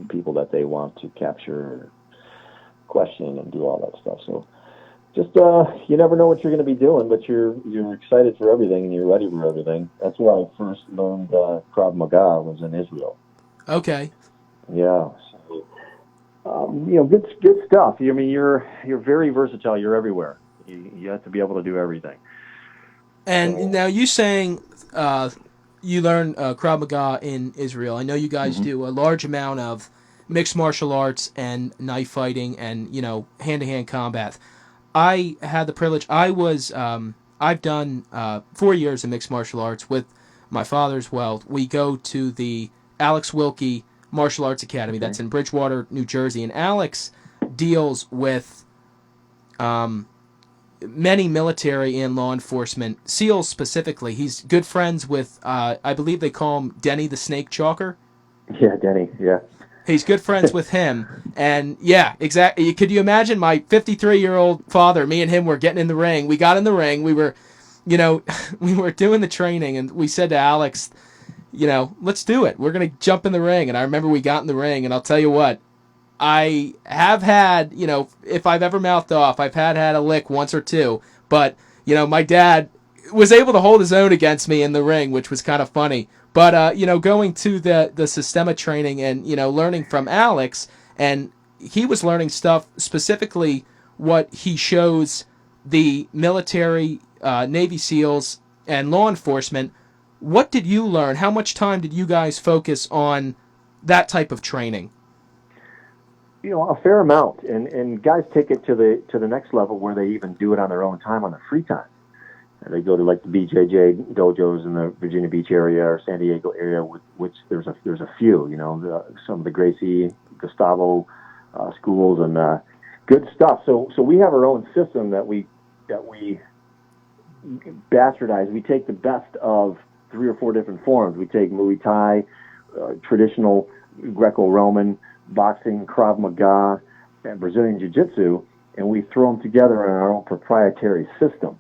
people that they want to capture, question, and do all that stuff. So just you never know what you're going to be doing, but you're excited for everything and you're ready for everything. That's where I first learned Krav Maga, was in Israel. Okay. Yeah. So, good stuff. I mean, you're very versatile. You're everywhere. You have to be able to do everything. And So, now you saying you learn Krav Maga in Israel. I know you guys mhm. do a large amount of mixed martial arts and knife fighting and hand to hand combat. I had the privilege. I've done 4 years of mixed martial arts with my father as well. We go to the Alex Wilkie Martial Arts Academy Okay. that's in Bridgewater, New Jersey, and Alex deals with many military and law enforcement, SEALs specifically. He's good friends with, I believe they call him Denny the Snake Chalker. Yeah, Denny. Yeah. He's good friends with him. And yeah, exactly. Could you imagine my 53-year-old father, me and him were getting in the ring. We got in the ring. We were, we were doing the training, and we said to Alex, let's do it. We're going to jump in the ring. And I remember we got in the ring, and I'll tell you what, I have had, if I've ever mouthed off, I've had a lick once or two. But, my dad was able to hold his own against me in the ring, which was kind of funny. But, going to the Systema training and, learning from Alex, and he was learning stuff, specifically what he shows the military, Navy SEALs, and law enforcement. What did you learn? How much time did you guys focus on that type of training? A fair amount, and guys take it to the next level where they even do it on their own time on their free time. And they go to like the BJJ dojos in the Virginia Beach area or San Diego area, which there's a few. Some of the Gracie, Gustavo schools, and good stuff. So we have our own system that we bastardize. We take the best of 3 or 4 different forms. We take Muay Thai, traditional Greco-Roman, boxing, Krav Maga, and Brazilian Jiu-Jitsu, and we throw them together in our own proprietary system.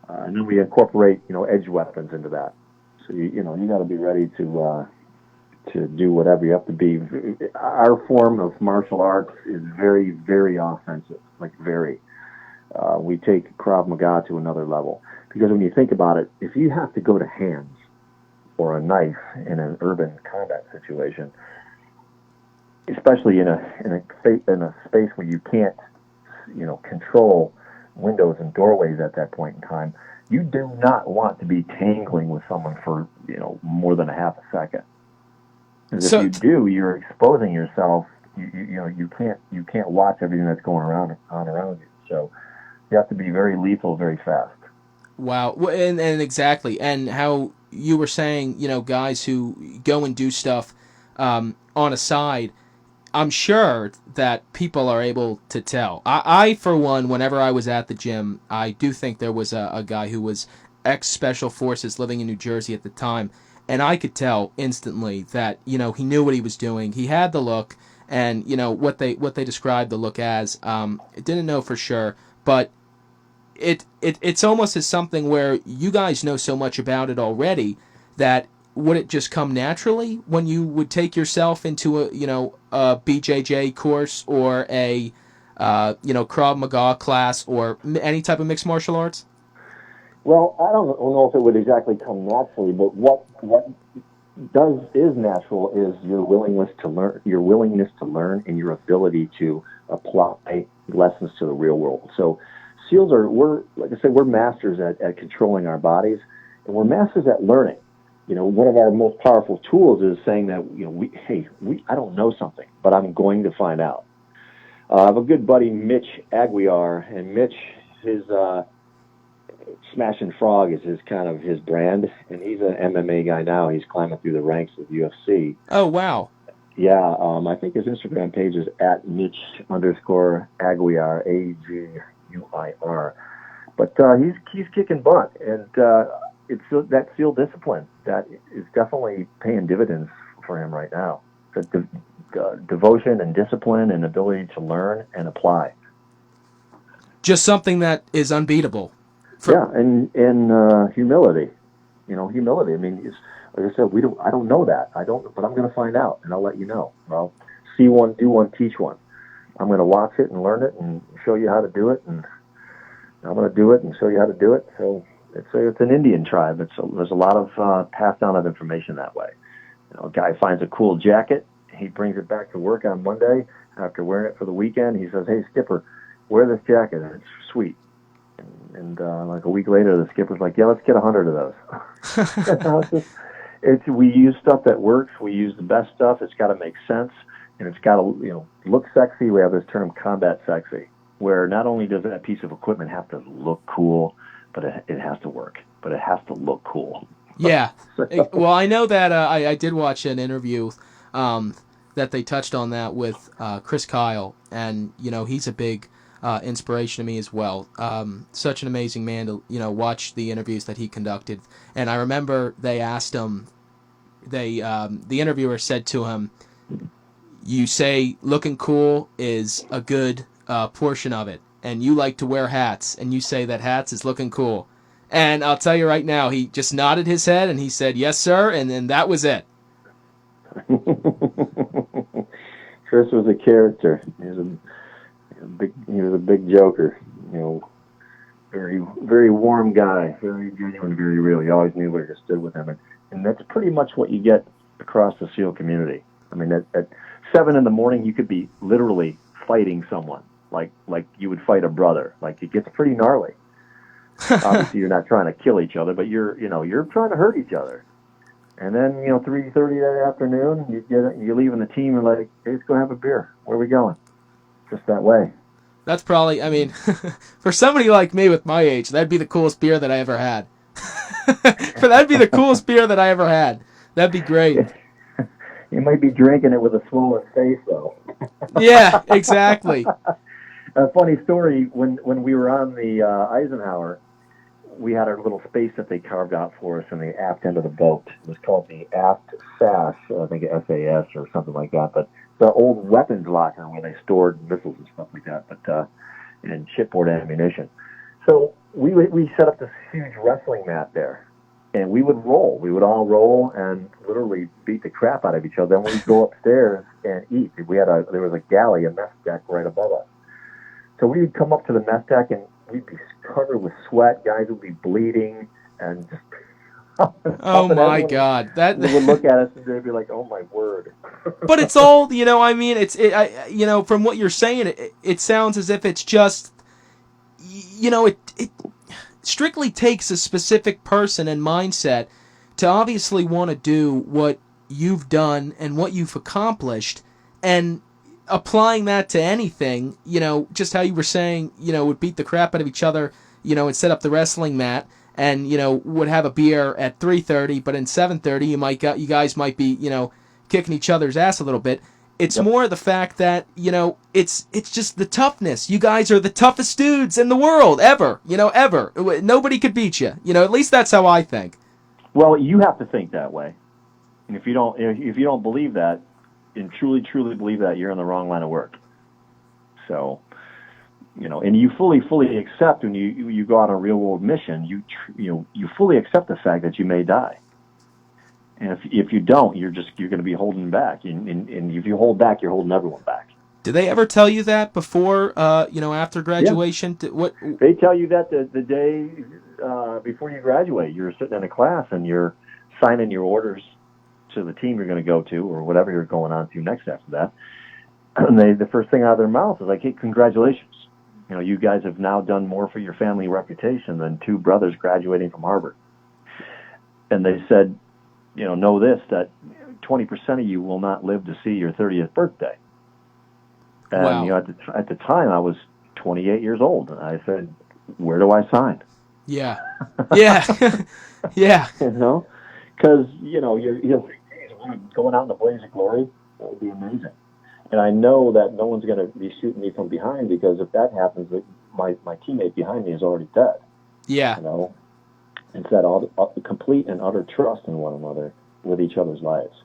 And then we incorporate, edge weapons into that. So you got to be ready to do whatever you have to be. Our form of martial arts is very, very offensive, like very. We take Krav Maga to another level because when you think about it, if you have to go to hands or a knife in an urban combat situation, especially in a space where you can't, control windows and doorways at that point in time, you do not want to be tangling with someone for more than a half a second. Because if So, you do, you're exposing yourself. You can't watch everything that's going around you. So you have to be very lethal, very fast. wow. And exactly. And how you were saying, guys who go and do stuff on a side, I'm sure that people are able to tell. I, for one, whenever I was at the gym, I do think there was a guy who was ex Special Forces living in New Jersey at the time, and I could tell instantly that he knew what he was doing. He had the look, and what they described the look as. Didn't know for sure, but it's almost as something where you guys know so much about it already that would it just come naturally when you would take yourself into a BJJ course or a Krav Maga class or any type of mixed martial arts? Well, I don't know if it would exactly come naturally, but what is natural is your willingness to learn, and your ability to apply lessons to the real world. So, SEALs like I said, we're masters at controlling our bodies, and we're masters at learning. One of our most powerful tools is saying that I don't know something, but I'm going to find out. I have a good buddy, Mitch Aguiar, and Mitch, his Smash and Frog is his brand, and he's an MMA guy now. He's climbing through the ranks of UFC. Oh wow. Yeah, I think his Instagram page is at Mitch_Aguiar, Aguiar. But he's kicking butt, and it's that SEAL discipline that is definitely paying dividends for him right now. The devotion and discipline and ability to learn and apply. Just something that is unbeatable. Yeah, and humility. Humility. I mean, like I said, I don't know that. I don't, but I'm going to find out, and I'll let you know. I'll see one, do one, teach one. I'm going to watch it and learn it and show you how to do it, and I'm going to do it and show you how to do it. So it's an Indian tribe. There's a lot of pass down of information that way. A guy finds a cool jacket, he brings it back to work on Monday after wearing it for the weekend. He says, "Hey, skipper, wear this jacket. It's sweet." And like a week later, the skipper's like, "Yeah, let's get 100 of those." We use stuff that works. We use the best stuff. It's got to make sense, and it's got to look sexy. We have this term, combat sexy, where not only does that piece of equipment have to look cool, but it has to work. But it has to look cool. Yeah. Well, I know that I did watch an interview that they touched on that with Chris Kyle, and he's a big inspiration to me as well. Such an amazing man to watch the interviews that he conducted. And I remember they asked him, the interviewer said to him, "You say looking cool is a good portion of it, and you like to wear hats, and you say that hats is looking cool." And I'll tell you right now, he just nodded his head and he said, "Yes, sir," and then that was it. Chris was a character. He was a big joker. Very, very warm guy, very genuine, very real. You always knew where you stood with him, and that's pretty much what you get across the SEAL community. I mean, at 7 a.m, you could be literally fighting someone, like you would fight a brother. Like, it gets pretty gnarly. Obviously, you're not trying to kill each other, but you're trying to hurt each other. And then 3:30 that afternoon, you leaving the team and like, "Hey, let's go have a beer. Where are we going?" Just that way. That's probably, I mean, for somebody like me with my age, that'd be the coolest beer that I ever had. That'd be the coolest beer that I ever had. That'd be great. You might be drinking it with a swollen face, though. Yeah, exactly. A funny story, when we were on the Eisenhower, we had our little space that they carved out for us in the aft end of the boat. It was called the aft SAS, I think SAS or something like that. But the old weapons locker where they stored missiles and stuff like that, and shipboard ammunition. So we set up this huge wrestling mat there, and we would roll. We would all roll and literally beat the crap out of each other. Then we'd go upstairs and eat. There was a galley, a mess deck right above us. So we would come up to the mess deck and we'd be covered with sweat. Guys would be bleeding and just. Oh my God! That they would look at us and they'd be like, "Oh my word!" But it's all I mean, from what you're saying, it sounds as if it's just, it strictly takes a specific person and mindset to obviously want to do what you've done and what you've accomplished, and applying that to anything, just how you were saying, would beat the crap out of each other, and set up the wrestling mat, and would have a beer at 3:30, but in 7:30 you guys might be kicking each other's ass a little bit. It's more the fact that it's just the toughness. You guys are the toughest dudes in the world ever. Ever. Nobody could beat you. At least that's how I think. Well, you have to think that way, and if you don't believe that, and truly believe that, you're in the wrong line of work. So, and you fully accept when you go on a real world mission, you fully accept the fact that you may die. And if you don't, you're going to be holding back. And if you hold back, you're holding everyone back. Did they ever tell you that before, after graduation? Yeah. What they tell you that the day before you graduate, you're sitting in a class and you're signing your orders to the team you're going to go to or whatever you're going on to next after that. And the first thing out of their mouth is like, "Hey, congratulations. You guys have now done more for your family reputation than 2 brothers graduating from Harvard." And they said, know this, that 20% of you will not live to see your 30th birthday. And, wow. At the time, I was 28 years old. And I said, "Where do I sign?" Yeah. Yeah. Yeah. Because, you're going out in a blaze of glory. That would be amazing. And I know that no one's going to be shooting me from behind, because if that happens, my teammate behind me is already dead. Yeah. It's that complete and utter trust in one another with each other's lives.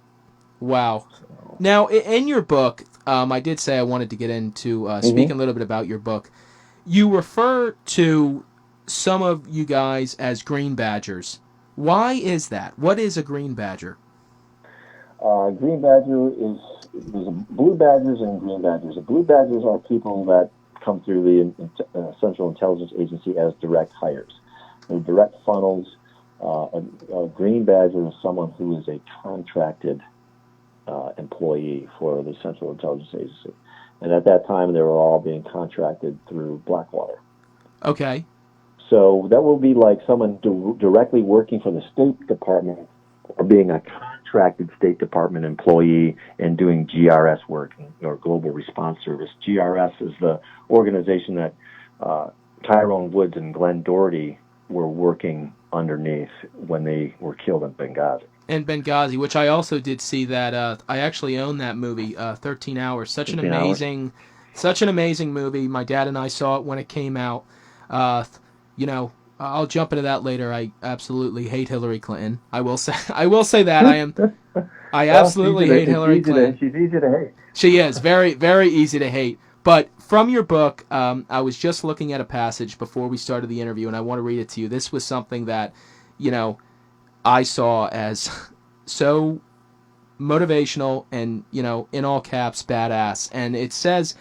Wow. So. Now, in your book, I did say I wanted to get into speaking a little bit about your book. You refer to some of you guys as green badgers. Why is that? What is a green badger? Green badger there's blue badgers and green badgers. The blue badgers are people that come through the Central Intelligence Agency as direct hires. They're direct funnels. A green badger is someone who is a contracted employee for the Central Intelligence Agency. And at that time, they were all being contracted through Blackwater. Okay. So that will be like someone directly working for the State Department or being a contracted State Department employee and doing GRS work, or Global Response Service. GRS is the organization that Tyrone Woods and Glenn Doherty were working underneath when they were killed in Benghazi. In Benghazi, which I also did see that. I actually own that movie, 13 Hours. Such an 13 hours. amazing movie. My dad and I saw it when it came out. Uh, I'll jump into that later. I absolutely hate Hillary Clinton. I will say that I absolutely hate Hillary Clinton. She's easy to hate. She is very, very easy to hate. But from your book, I was just looking at a passage before we started the interview, and I want to read it to you. This was something that, I saw as so motivational and, in all caps, badass. And it says,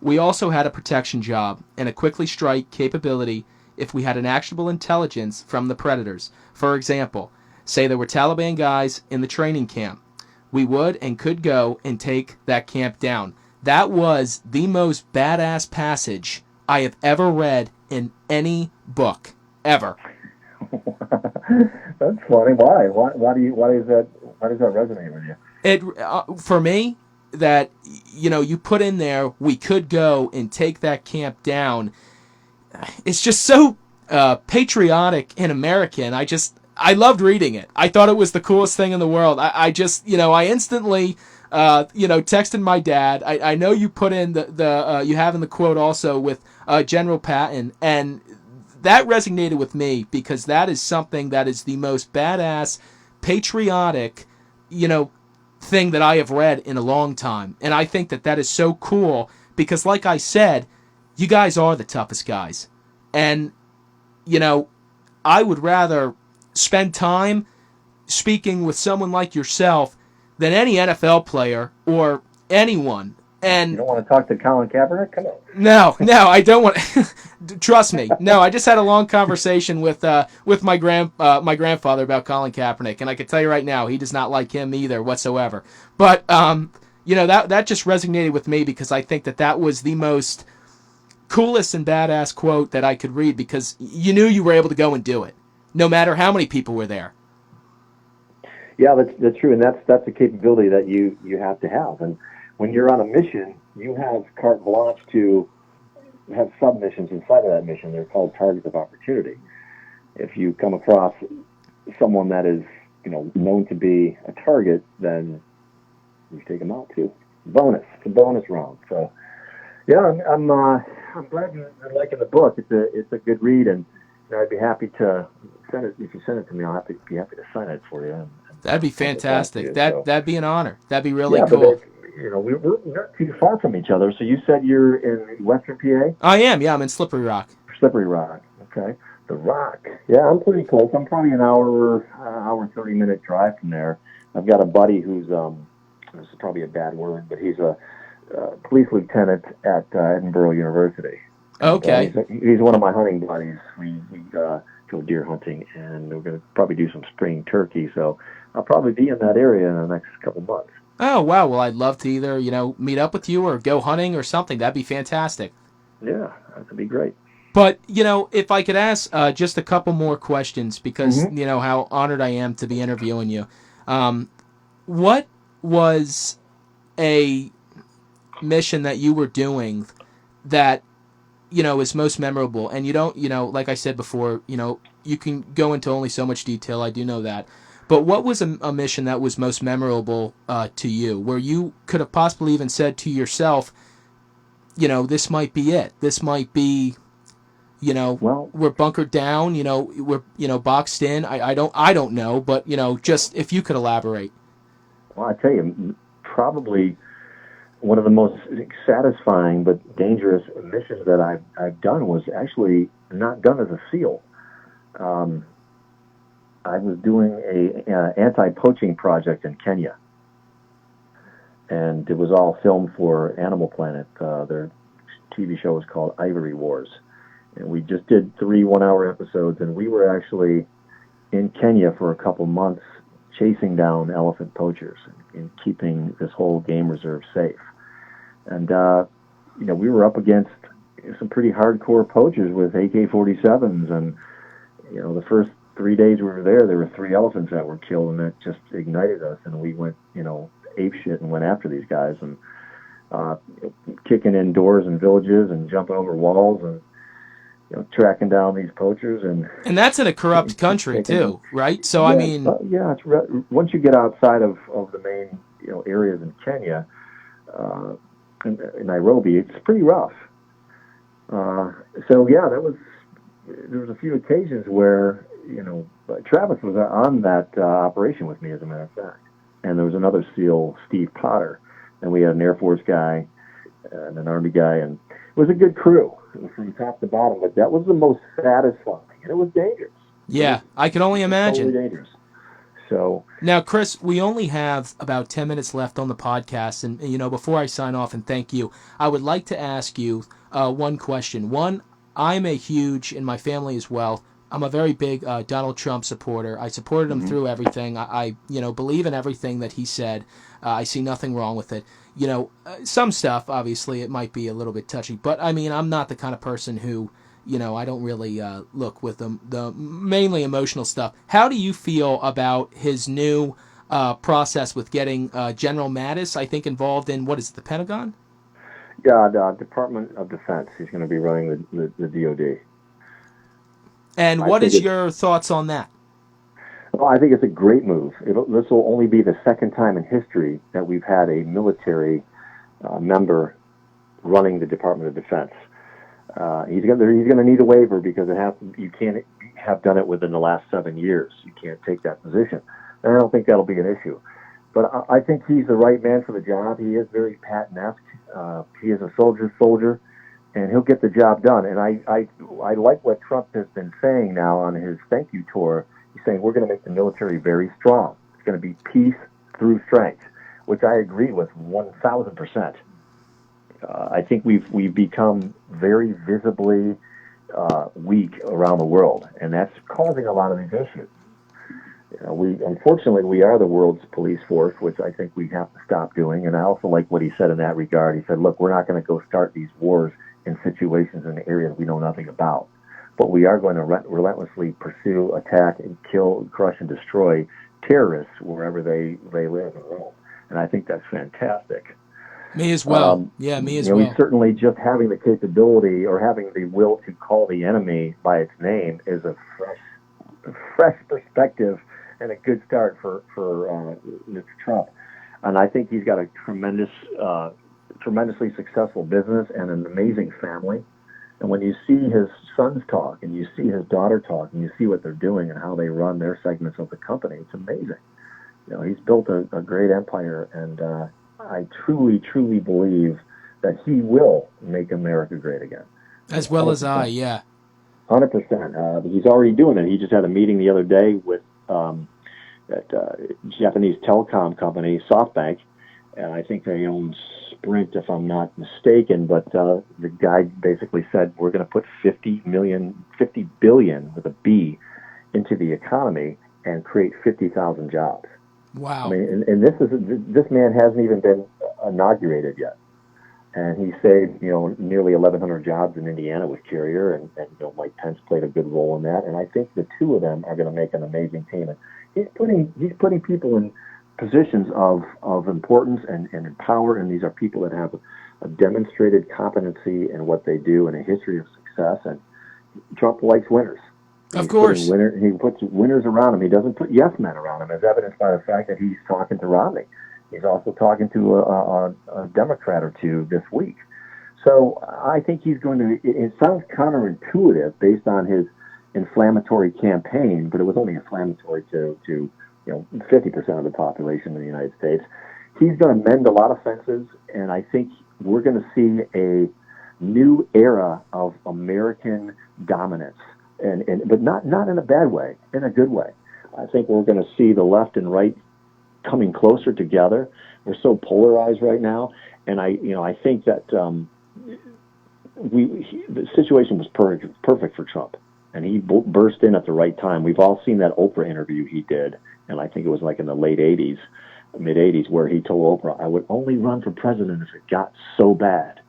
we also had a protection job and a quickly strike capability if we had an actionable intelligence from the predators. For example, say there were Taliban guys in the training camp. We would and could go and take that camp down. That was the most badass passage I have ever read in any book, ever. That's funny. Why? Why does that resonate with you? It for me, that you put in there, we could go and take that camp down. It's just so patriotic and American. I loved reading it. I thought it was the coolest thing in the world. I instantly texted my dad. I know you put in you have in the quote also with General Patton, and that resonated with me because that is something that is the most badass, patriotic, thing that I have read in a long time. And I think that is so cool because, like I said, you guys are the toughest guys. And, I would rather spend time speaking with someone like yourself than any NFL player or anyone. And you don't want to talk to Colin Kaepernick? Come on. No, I don't want. Trust me. No, I just had a long conversation with my grandfather about Colin Kaepernick, and I can tell you right now, he does not like him either whatsoever. But that just resonated with me because I think that was the most coolest and badass quote that I could read because you knew you were able to go and do it, no matter how many people were there. Yeah, that's true, and that's a capability that you have to have. And when you're on a mission, you have carte blanche to have submissions inside of that mission. They're called targets of opportunity. If you come across someone that is, known to be a target, then you take them out too. It's a bonus round. So, yeah, I'm glad you're liking the book. It's a good read, and I'd be happy to send it. If you send it to me, I'll be happy to sign it for you. That'd be fantastic. That'd be an honor. That'd be really cool. But we're not too far from each other. So you said you're in Western PA? I am, yeah. I'm in Slippery Rock. Slippery Rock, okay. The Rock. Yeah, I'm pretty close. I'm probably an hour 30-minute drive from there. I've got a buddy who's, this is probably a bad word, but he's a police lieutenant at Edinburgh University. Okay. He's one of my hunting buddies. We go deer hunting, and we're going to probably do some spring turkey, so I'll probably be in that area in the next couple months. Oh, wow. Well, I'd love to either, meet up with you or go hunting or something. That'd be fantastic. Yeah, that'd be great. But, if I could ask just a couple more questions because, how honored I am to be interviewing you. What was a mission that you were doing that, is most memorable? And you don't, like I said before, you can go into only so much detail. I do know that. But what was a mission that was most memorable to you, where you could have possibly even said to yourself, this might be it. This might be, we're bunkered down. We're boxed in. I don't know, but just if you could elaborate. Well, I tell you, probably one of the most satisfying but dangerous missions that I've done was actually not done as a SEAL. I was doing a anti-poaching project in Kenya, and it was all filmed for Animal Planet. Their TV show was called Ivory Wars, and we just did 3 one-hour episodes, and we were actually in Kenya for a couple months chasing down elephant poachers and keeping this whole game reserve safe. And, we were up against some pretty hardcore poachers with AK-47s. And, the first 3 days we were there were 3 elephants that were killed, and that just ignited us. And we went, ape shit and went after these guys and kicking in doors in villages and jumping over walls and tracking down these poachers. And that's in a corrupt country too, right? So yeah, I mean, once you get outside of the main areas in Kenya, in Nairobi, it's pretty rough. So yeah, there was a few occasions where Travis was on that operation with me, as a matter of fact, and there was another SEAL, Steve Potter, and we had an Air Force guy and an Army guy, and it was a good crew from top to bottom. But that was the most satisfying, and it was dangerous. Yeah, I can only imagine. Totally dangerous. So now, Chris, we only have about 10 minutes left on the podcast, and before I sign off and thank you, I would like to ask you one question. One, I'm a huge, and my family as well, I'm a very big Donald Trump supporter. I supported him through everything. I believe in everything that he said. I see nothing wrong with it. Some stuff, obviously, it might be a little bit touchy, but I mean, I'm not the kind of person who, I don't really look with the mainly emotional stuff. How do you feel about his new process with getting General Mattis, I think, involved in, what is it, the Pentagon? Yeah, the Department of Defense. He's going to be running the DOD. And what is your thoughts on that? Well, I think it's a great move. This will only be the second time in history that we've had a military member running the Department of Defense. He's going to need a waiver because you can't have done it within the last 7 years. You can't take that position. And I don't think that'll be an issue. But I think he's the right man for the job. He is very Patton-esque. He is a soldier, and he'll get the job done. And I like what Trump has been saying now on his thank you tour. He's saying we're going to make the military very strong. It's going to be peace through strength, which I agree with 1,000%. I think we've become very visibly weak around the world, and that's causing a lot of these issues. Unfortunately, we are the world's police force, which I think we have to stop doing. And I also like what he said in that regard. He said, look, we're not going to go start these wars in situations in areas we know nothing about. But we are going to relentlessly pursue, attack, and kill, crush, and destroy terrorists wherever they live and roam. And I think that's fantastic. Me as well. Me as well. Certainly just having the capability or having the will to call the enemy by its name is a fresh perspective and a good start for Mr. Trump. And I think he's got a tremendously successful business and an amazing family. And when you see his sons talk and you see his daughter talk and you see what they're doing and how they run their segments of the company, it's amazing. He's built a great empire, and I truly, truly believe that he will make America great again. As well 100%. As I, yeah. 100%. He's already doing it. He just had a meeting the other day with that Japanese telecom company, SoftBank, and I think they own Sprint, if I'm not mistaken. But the guy basically said we're going to put 50 billion with a into the economy and create 50,000 jobs. Wow. I mean, and this man hasn't even been inaugurated yet. And he saved, nearly 1,100 jobs in Indiana with Carrier, and Mike Pence played a good role in that. And I think the two of them are going to make an amazing team. And he's putting people in positions of importance and power, and these are people that have a demonstrated competency in what they do and a history of success. And Trump likes winners. Of course. He puts winners around him. He doesn't put yes men around him, as evidenced by the fact that he's talking to Romney. He's also talking to a Democrat or two this week. So I think he's going to, it sounds counterintuitive based on his inflammatory campaign, but it was only inflammatory to 50% of the population in the United States. He's going to mend a lot of fences, and I think we're going to see a new era of American dominance, but not in a bad way, in a good way. I think we're going to see the left and right coming closer together. We're so polarized right now, and I think that the situation was perfect for Trump. and he burst in at the right time. We've all seen that Oprah interview he did, and I think it was like in the late 80s, mid 80s, where he told Oprah, I would only run for president if it got so bad.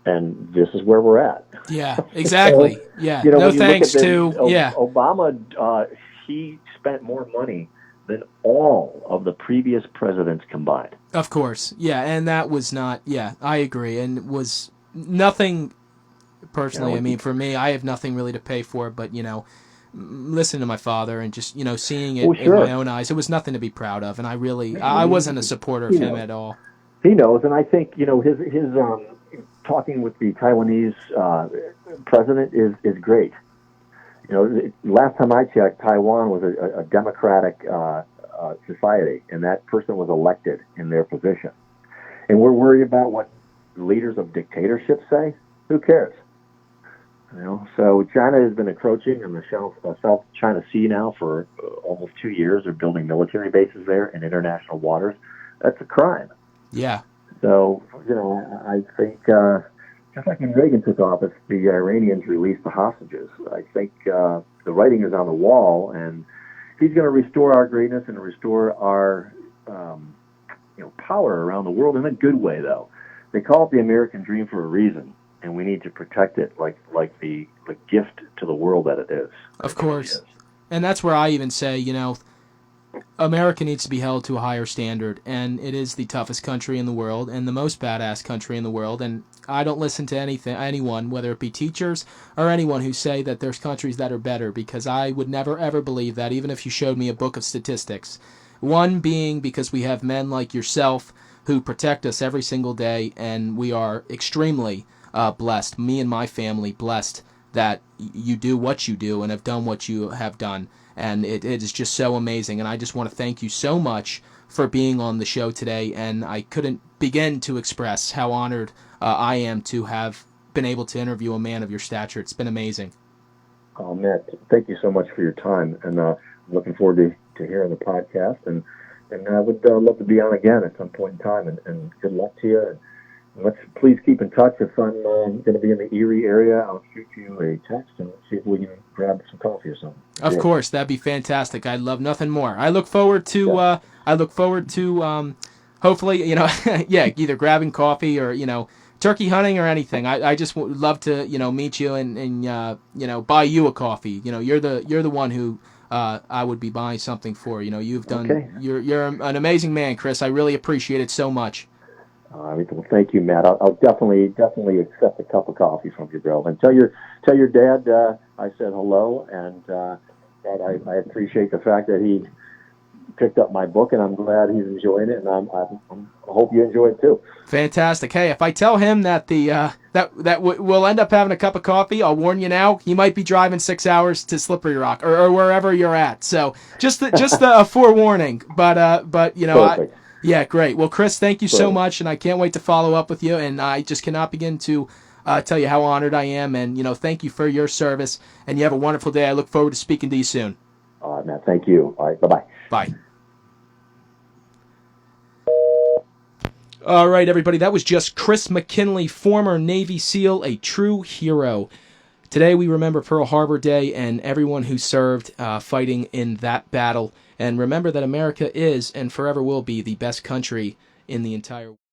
And this is where we're at. Yeah, exactly. So, yeah. you know, No when you thanks look at to, yeah. Obama, he spent more money than all of the previous presidents combined. Of course. Yeah, and that was not, yeah, I agree. And was nothing, personally, I mean, for me, I have nothing really to pay for, but, listening to my father and just, seeing it in my own eyes, it was nothing to be proud of. And I wasn't a supporter of him at all. He knows, and I think, his talking with the Taiwanese president is great. Last time I checked, Taiwan was a democratic society, and that person was elected in their position. And we're worried about what leaders of dictatorships say. Who cares? So China has been encroaching on the South China Sea now for almost 2 years. They're building military bases there in international waters. That's a crime. Yeah. So, I think just like when Reagan took office, the Iranians released the hostages. I think the writing is on the wall, and he's going to restore our greatness and restore our power around the world in a good way, though. They call it the American dream for a reason, and we need to protect it like the gift to the world that it is. Of course. And that's where I even say, America needs to be held to a higher standard, and it is the toughest country in the world and the most badass country in the world. And I don't listen to anyone, whether it be teachers or anyone who say that there's countries that are better, because I would never ever believe that, even if you showed me a book of statistics. One being because we have men like yourself who protect us every single day, and we are extremely blessed, me and my family blessed, that you do what you do and have done what you have done. And it is just so amazing. And I just want to thank you so much for being on the show today. And I couldn't begin to express how honored I am to have been able to interview a man of your stature. It's been amazing. Oh, Matt, thank you so much for your time. And I'm looking forward to hearing the podcast. And I would love to be on again at some point in time. And good luck to you. And let's please keep in touch. If I'm going to be in the Erie area, I'll shoot you a text and see if we can grab some coffee or something. Of course, that'd be fantastic. I'd love nothing more. I look forward to hopefully, either grabbing coffee or, turkey hunting or anything. I just would love to, meet you and buy you a coffee. You're the one who I would be buying something for. You've done, you're an amazing man, Chris. I really appreciate it so much. Well, thank you, Matt. I'll definitely accept a cup of coffee from you, bro. And tell your dad I said hello, and that I appreciate the fact that he picked up my book, and I'm glad he's enjoying it, and I hope you enjoy it too. Fantastic. Hey, if I tell him that we'll end up having a cup of coffee, I'll warn you now, he might be driving 6 hours to Slippery Rock or wherever you're at. So just a forewarning. But Perfect. Yeah, great. Well, Chris, thank you so much, and I can't wait to follow up with you, and I just cannot begin to tell you how honored I am, and, thank you for your service, and you have a wonderful day. I look forward to speaking to you soon. All right, Matt, thank you. All right, bye-bye. Bye. All right, everybody, that was just Chris McKinley, former Navy SEAL, a true hero. Today we remember Pearl Harbor Day and everyone who served fighting in that battle. And remember that America is and forever will be the best country in the entire world.